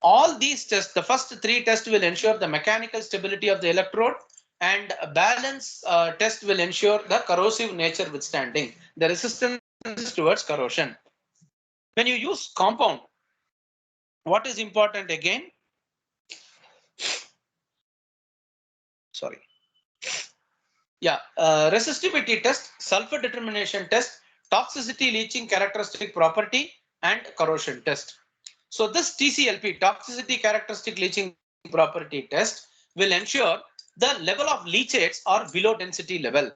C: All these tests, the first 3 tests will ensure the mechanical stability of the electrode, and a balance test will ensure the corrosive nature withstanding, the resistance towards corrosion. When you use compound, what is important again? Sorry. Yeah, resistivity test, sulfur determination test, toxicity leaching characteristic property, and corrosion test. So this TCLP, toxicity characteristic leaching property test, will ensure the level of leachates are below density level.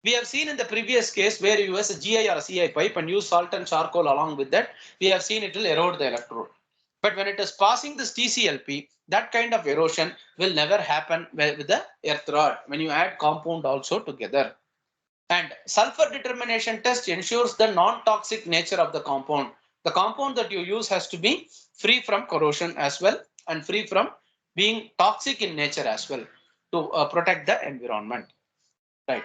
C: We have seen in the previous case where you use a GI or a CI pipe and use salt and charcoal along with that, we have seen it will erode the electrode. But when it is passing this TCLP, that kind of erosion will never happen with the earth rod when you add compound also together. And sulfur determination test ensures the non-toxic nature of the compound. The compound that you use has to be free from corrosion as well and free from being toxic in nature as well to protect the environment. Right.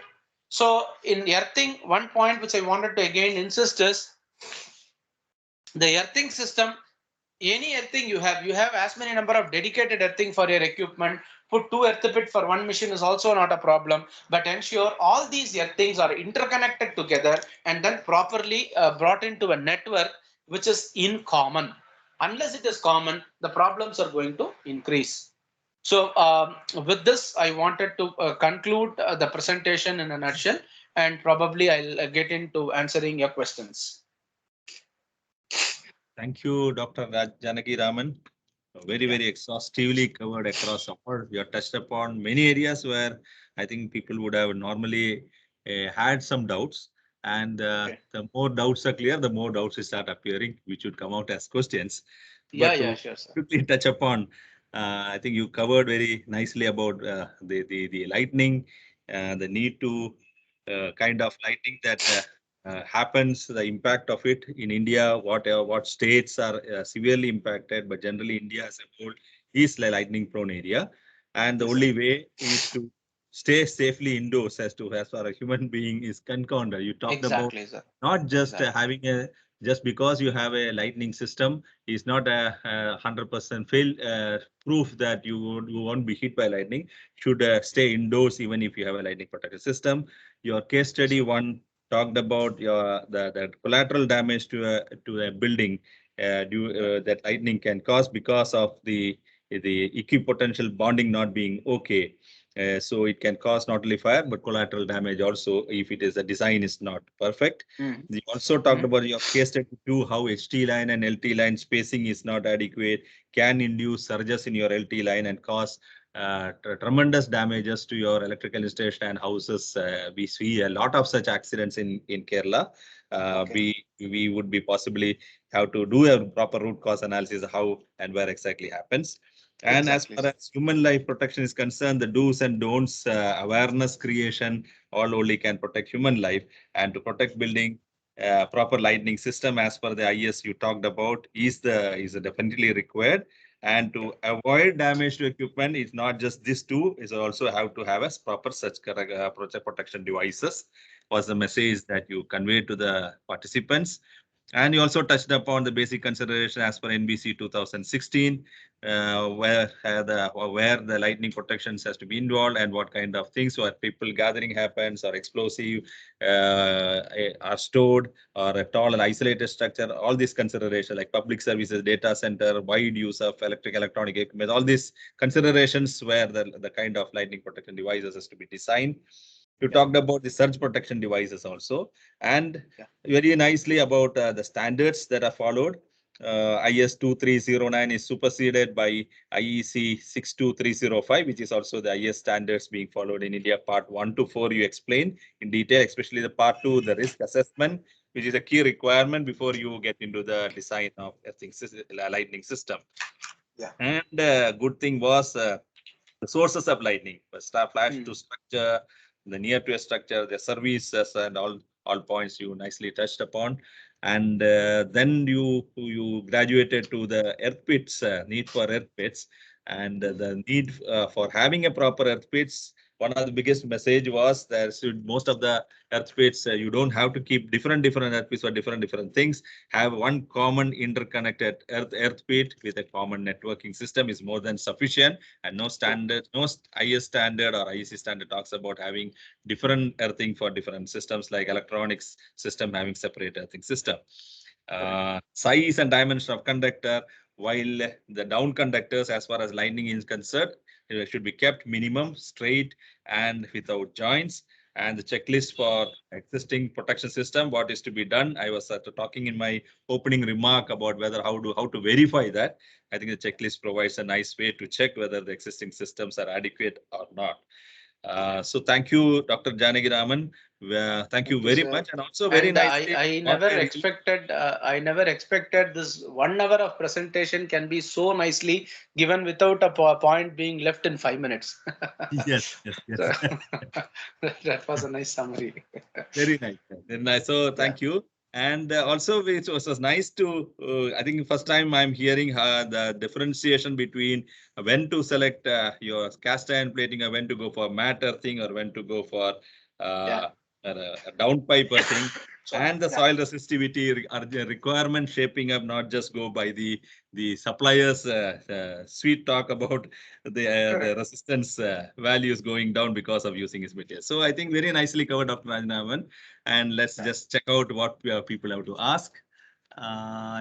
C: So in earthing, one point which I wanted to again insist is the earthing system. Any earthing you have as many number of dedicated earthing for your equipment. Put 2 earth pit for 1 machine is also not a problem, but ensure all these earthings are interconnected together and then properly brought into a network which is in common. Unless it is common, the problems are going to increase. So with this, I wanted to conclude the presentation in a nutshell, and probably I'll get into answering your questions.
D: Thank you, Dr. Janaki Raman. Very exhaustively covered across all. You have touched upon many areas where I think people would have normally had some doubts. And the more doubts are clear, the more doubts will start appearing, which would come out as questions. But
C: Sure, sir.
D: Quickly touch upon, I think you covered very nicely about the lightning, the need to kind of lightning that happens, the impact of it in India, what states are severely impacted, but generally India as a whole is a lightning prone area. And the only way is to stay safely indoors as far a human being is concerned. You talked about not just having just because you have a lightning system is not a 100% proof that you won't be hit by lightning. Should stay indoors even if you have a lightning protection system. Your case study one talked about the collateral damage to a building that lightning can cause because of the equipotential bonding not being okay. So it can cause not only fire but collateral damage also if it is the design is not perfect. You also talked about your case study too, how HT line and LT line spacing is not adequate, can induce surges in your LT line and cause tremendous damages to your electrical installation and houses. We see a lot of such accidents in Kerala. We would be possibly have to do a proper root cause analysis how and where exactly happens. And
C: Exactly.
D: as far as human life protection is concerned, the do's and don'ts, awareness creation, all only can protect human life. And to protect building, proper lightning system as per the IS you talked about is definitely required. And to avoid damage to equipment, it's not just this two, it's also have to have a proper such project protection devices was the message that you conveyed to the participants. And you also touched upon the basic consideration as per NBC 2016, where the lightning protections has to be involved and what kind of things where people gathering happens or explosive are stored or a tall and isolated structure. All these considerations like public services, data center, wide use of electronic equipment, all these considerations where the kind of lightning protection devices has to be designed. You talked about the surge protection devices also, and very nicely about the standards that are followed. IS 2309 is superseded by IEC 62305, which is also the IS standards being followed in India. Part 1 to 4, you explain in detail, especially the part 2, the risk assessment, which is a key requirement before you get into the design of a lightning system.
C: Yeah.
D: And good thing was the sources of lightning, flash to structure, the near to a structure, the services, and all points you nicely touched upon. And then you graduated to the earth pits, need for earth pits, and the need for having a proper earth pits. One of the biggest message was that most of the earth pits, you don't have to keep different earth pits for different things. Have one common interconnected earth pit with a common networking system is more than sufficient. And no standard, no IS standard or IEC standard talks about having different earthing for different systems like electronics system having separate earthing system. Size and dimension of conductor, while the down conductors as far as lightning is concerned, should be kept minimum, straight and without joints. And the checklist for existing protection system, what is to be done. I was talking in my opening remark about how to verify that. I think the checklist provides a nice way to check whether the existing systems are adequate or not. So thank you, Dr. Janaki Raman. Thank you very much, and also very
C: And
D: nice.
C: I never expected this 1 hour of presentation can be so nicely given without a point being left in 5 minutes.
D: Yes.
C: So, that was a nice summary.
D: Very nice. Very nice. So thank you. And also, it was nice to, I think first time I'm hearing the differentiation between when to select your cast iron plating, or when to go for matte earthing, or when to go for a downpipe earthing. And the soil resistivity requirement shaping up, not just go by the suppliers sweet talk about the resistance values going down because of using his material. So I think very nicely covered, Dr. Rajanavan. And let's just check out what people have to ask.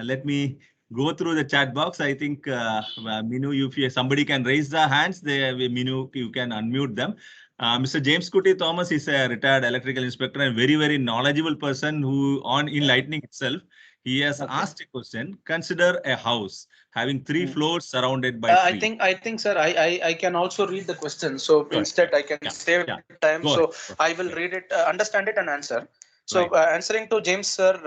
D: Let me go through the chat box. I think Minu, if somebody can raise the hands, Minu, you can unmute them. Mr. James Kuti Thomas is a retired electrical inspector and very knowledgeable person who in lightning itself. He has asked a question. Consider a house having 3 floors surrounded by trees.
C: I think, sir, I can also read the question. So instead, I can save time. So I will read it, understand it, and answer. So answering to James, sir,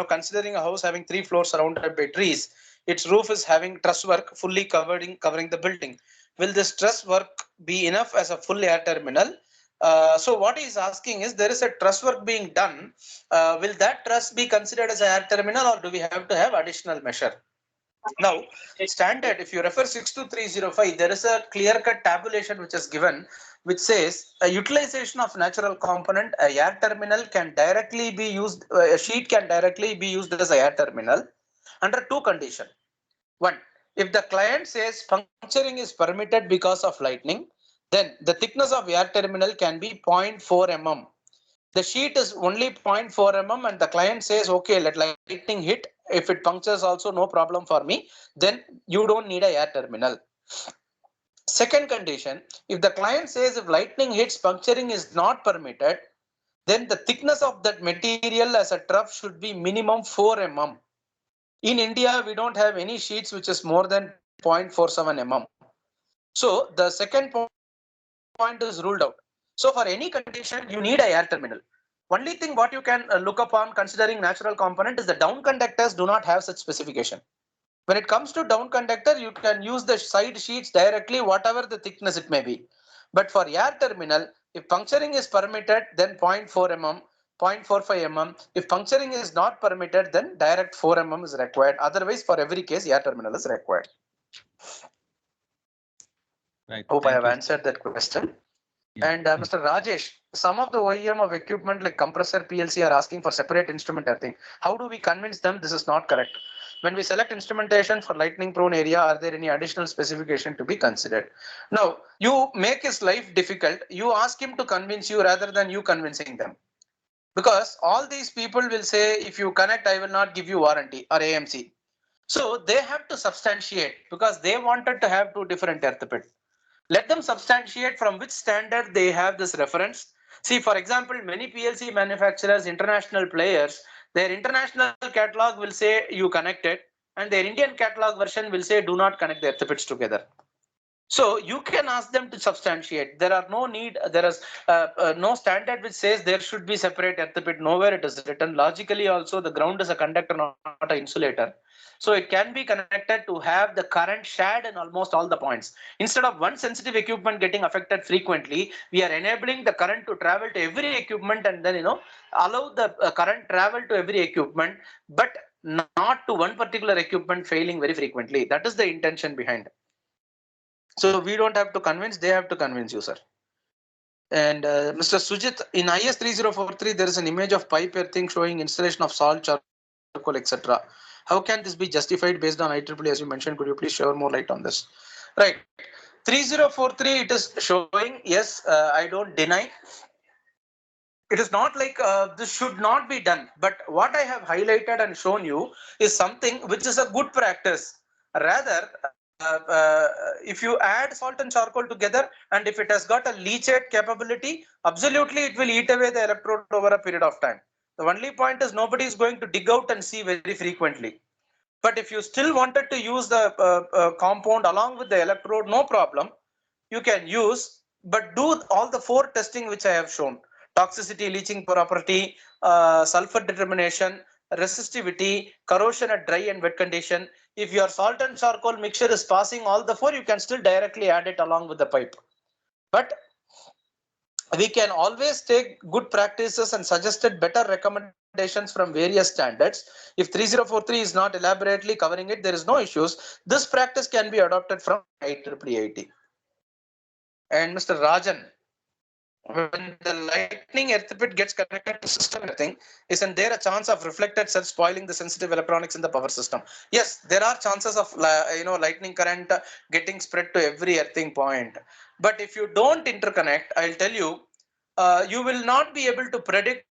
C: considering a house having 3 floors surrounded by trees, its roof is having truss work fully covering the building. Will this truss work be enough as a full air terminal? So what he is asking is, there is a truss work being done. Will that truss be considered as an air terminal, or do we have to have additional measure? Now, standard, if you refer 62305, there is a clear-cut tabulation which is given, which says a utilization of natural component, a air terminal can directly be used, a sheet can directly be used as a air terminal under 2 conditions. 1, if the client says puncturing is permitted because of lightning, then the thickness of air terminal can be 0.4 mm. The sheet is only 0.4 mm and the client says, okay, let lightning hit. If it punctures also, no problem for me. Then you don't need a air terminal. Second condition, if the client says if lightning hits, puncturing is not permitted, then the thickness of that material as a trough should be minimum 4 mm. In India, we don't have any sheets which is more than 0.47 mm. So the second point is ruled out. So for any condition, you need a air terminal. Only thing what you can look upon considering natural component is the down conductors do not have such specification. When it comes to down conductor, you can use the side sheets directly, whatever the thickness it may be. But for air terminal, if puncturing is permitted, then 0.4 mm, 0.45 mm. If puncturing is not permitted, then direct 4 mm is required. Otherwise, for every case, air terminal is required.
D: Right.
C: Hope I
D: Thank
C: have
D: you.
C: answered that question.
D: Yeah.
C: And Mr. Rajesh, some of the OEM of equipment like compressor PLC are asking for separate instrument earthing. How do we convince them this is not correct? When we select instrumentation for lightning prone area, are there any additional specification to be considered? Now, you make his life difficult. You ask him to convince you rather than you convincing them. Because all these people will say, if you connect, I will not give you warranty or AMC. So they have to substantiate because they wanted to have two different earth pit. Let them substantiate from which standard they have this reference. See, for example, many PLC manufacturers, international players, their international catalog will say you connect it, and their Indian catalog version will say do not connect the earth pits together. So you can ask them to substantiate. There are no need, there is no standard which says there should be separate earth pit. Nowhere it is written. Logically also the ground is a conductor, not an insulator. So it can be connected to have the current shared in almost all the points. Instead of one sensitive equipment getting affected frequently, we are enabling the current to travel to every equipment and then, allow the current travel to every equipment, but not to one particular equipment failing very frequently. That is the intention behind. So we don't have to convince, they have to convince you, sir. And Mr. Sujit, in IS 3043, there is an image of pipe earthing showing installation of salt, charcoal, etc. How can this be justified based on IEEE as you mentioned? Could you please share more light on this? Right. 3043, it is showing, yes, I don't deny. It is not like this should not be done. But what I have highlighted and shown you is something which is a good practice. Rather, if you add salt and charcoal together, and if it has got a leachate capability, absolutely it will eat away the electrode over a period of time. The only point is nobody is going to dig out and see very frequently. But if you still wanted to use the compound along with the electrode, no problem. You can use, but do all the 4 testing which I have shown: toxicity, leaching property, sulfur determination, resistivity, corrosion at dry and wet condition. If your salt and charcoal mixture is passing all the 4, you can still directly add it along with the pipe. But we can always take good practices and suggested better recommendations from various standards. If 3043 is not elaborately covering it, there is no issues. This practice can be adopted from IEEE. And Mr. Rajan, when the lightning earth pit gets connected to system earthing, isn't there a chance of reflected surge spoiling the sensitive electronics in the power system? Yes, there are chances of lightning current getting spread to every earthing point. But if you don't interconnect, I'll tell you, you will not be able to predict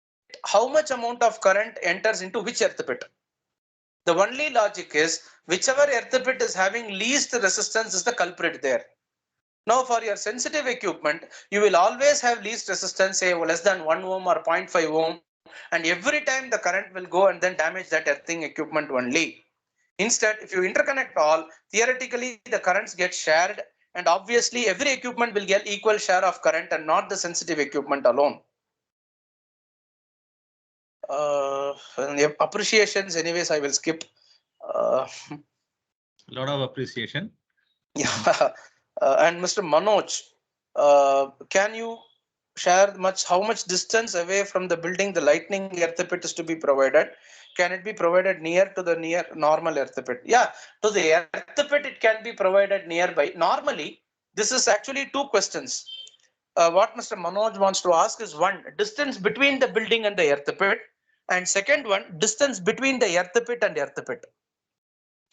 C: how much amount of current enters into which earth pit. The only logic is whichever earth pit is having least resistance is the culprit there. Now for your sensitive equipment, you will always have least resistance, say less than 1 ohm or 0.5 ohm, and every time the current will go and then damage that earthing equipment only. Instead, if you interconnect all, theoretically the currents get shared, and obviously every equipment will get equal share of current and not the sensitive equipment alone. Appreciations, anyways, I will skip.
D: A lot of appreciation.
C: Yeah. And Mr. Manoj, can you share how much distance away from the building the lightning earth pit is to be provided? Can it be provided near to the normal earth pit? Yeah, to the earth pit it can be provided nearby. Normally, this is actually 2 questions. What Mr. Manoj wants to ask is, 1, distance between the building and the earth pit, and second one, distance between the earth pit and earth pit.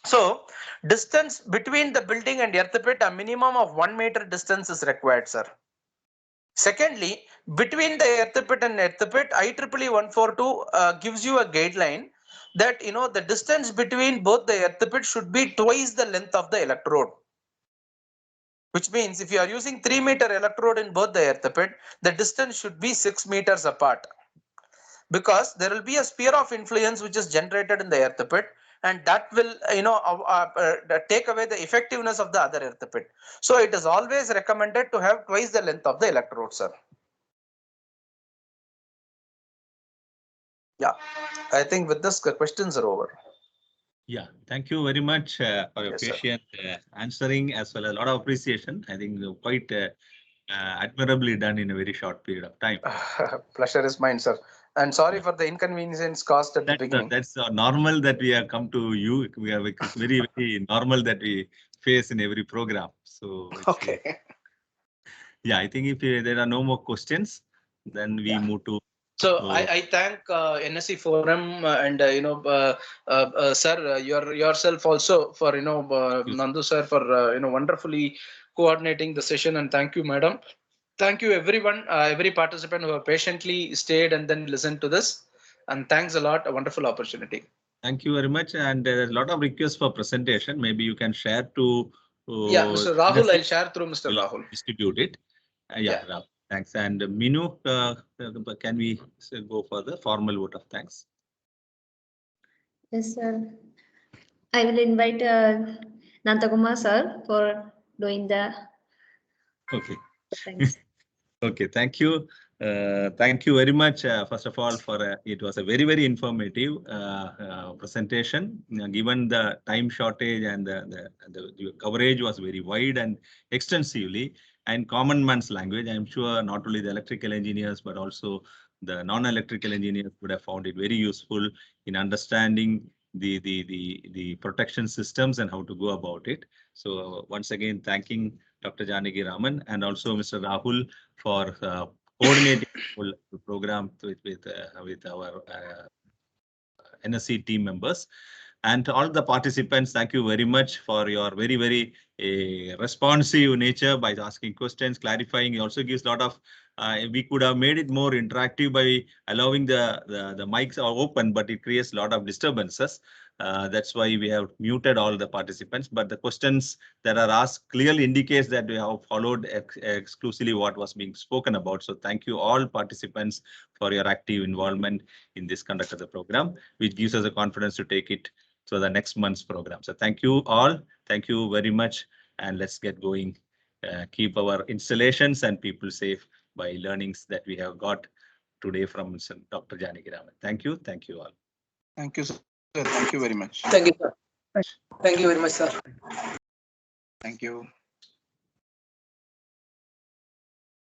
C: So distance between the building and earth pit, a minimum of 1 meter distance is required, sir. Secondly, between the earth pit and earth pit, IEEE 142 gives you a guideline that the distance between both the earth pit should be twice the length of the electrode. Which means if you are using 3 meter electrode in both the earth pit, the distance should be 6 meters apart. Because there will be a sphere of influence which is generated in the earth pit, and that will take away the effectiveness of the other earth pit. So it is always recommended to have twice the length of the electrode, sir. Yeah, I think with this, the questions are over.
D: Yeah, thank you very much for your
C: Yes, sir.
D: patient answering, as well as a lot of appreciation. I think quite admirably done in a very short period of time.
C: Pleasure is mine, sir. And sorry for the inconvenience caused at the beginning.
D: That's normal that we have come to you. It's very, very normal that we face in every program. So,
C: Okay.
D: yeah, I think if there are no more questions, then we move to.
C: So I thank NSC Forum and sir, yourself also for Nandu sir for wonderfully coordinating the session, and thank you, madam. Thank you everyone, every participant who have patiently stayed and then listened to this, and thanks a lot. A wonderful opportunity.
D: Thank you very much, and there's a lot of requests for presentation. Maybe you can share to.
C: Yeah, Mr. Rahul, I'll share through Mr. Rahul.
D: Distribute it. Yeah. Rahul. Thanks. And Minu, can we go for the formal vote of thanks?
B: Yes, sir. I will invite Nandakumar sir for doing the.
D: Okay.
B: Thanks.
D: Okay, thank you. Thank you very much, first of all, for it was a very, very informative presentation. Given the time shortage and the coverage was very wide and extensively and common man's language, I'm sure not only the electrical engineers, but also the non-electrical engineers would have found it very useful in understanding the protection systems and how to go about it. So once again, thanking Dr. Janaki Raman and also Mr. Rahul for coordinating the program with our NSC team members. And all the participants, thank you very much for your very, very responsive nature by asking questions, clarifying. It also gives a lot of, we could have made it more interactive by allowing the mics are open, but it creates a lot of disturbances. That's why we have muted all the participants, but the questions that are asked clearly indicates that we have followed exclusively what was being spoken about. So thank you all participants for your active involvement in this conduct of the program, which gives us the confidence to take it to the next month's program. So thank you all. Thank you very much. And let's get going. Keep our installations and people safe by learnings that we have got today from Dr. Janaki Raman. Thank you. Thank you all.
C: Thank you, sir. Thank you very much.
E: Thank you, sir. Thank you very much, sir.
C: Thank you.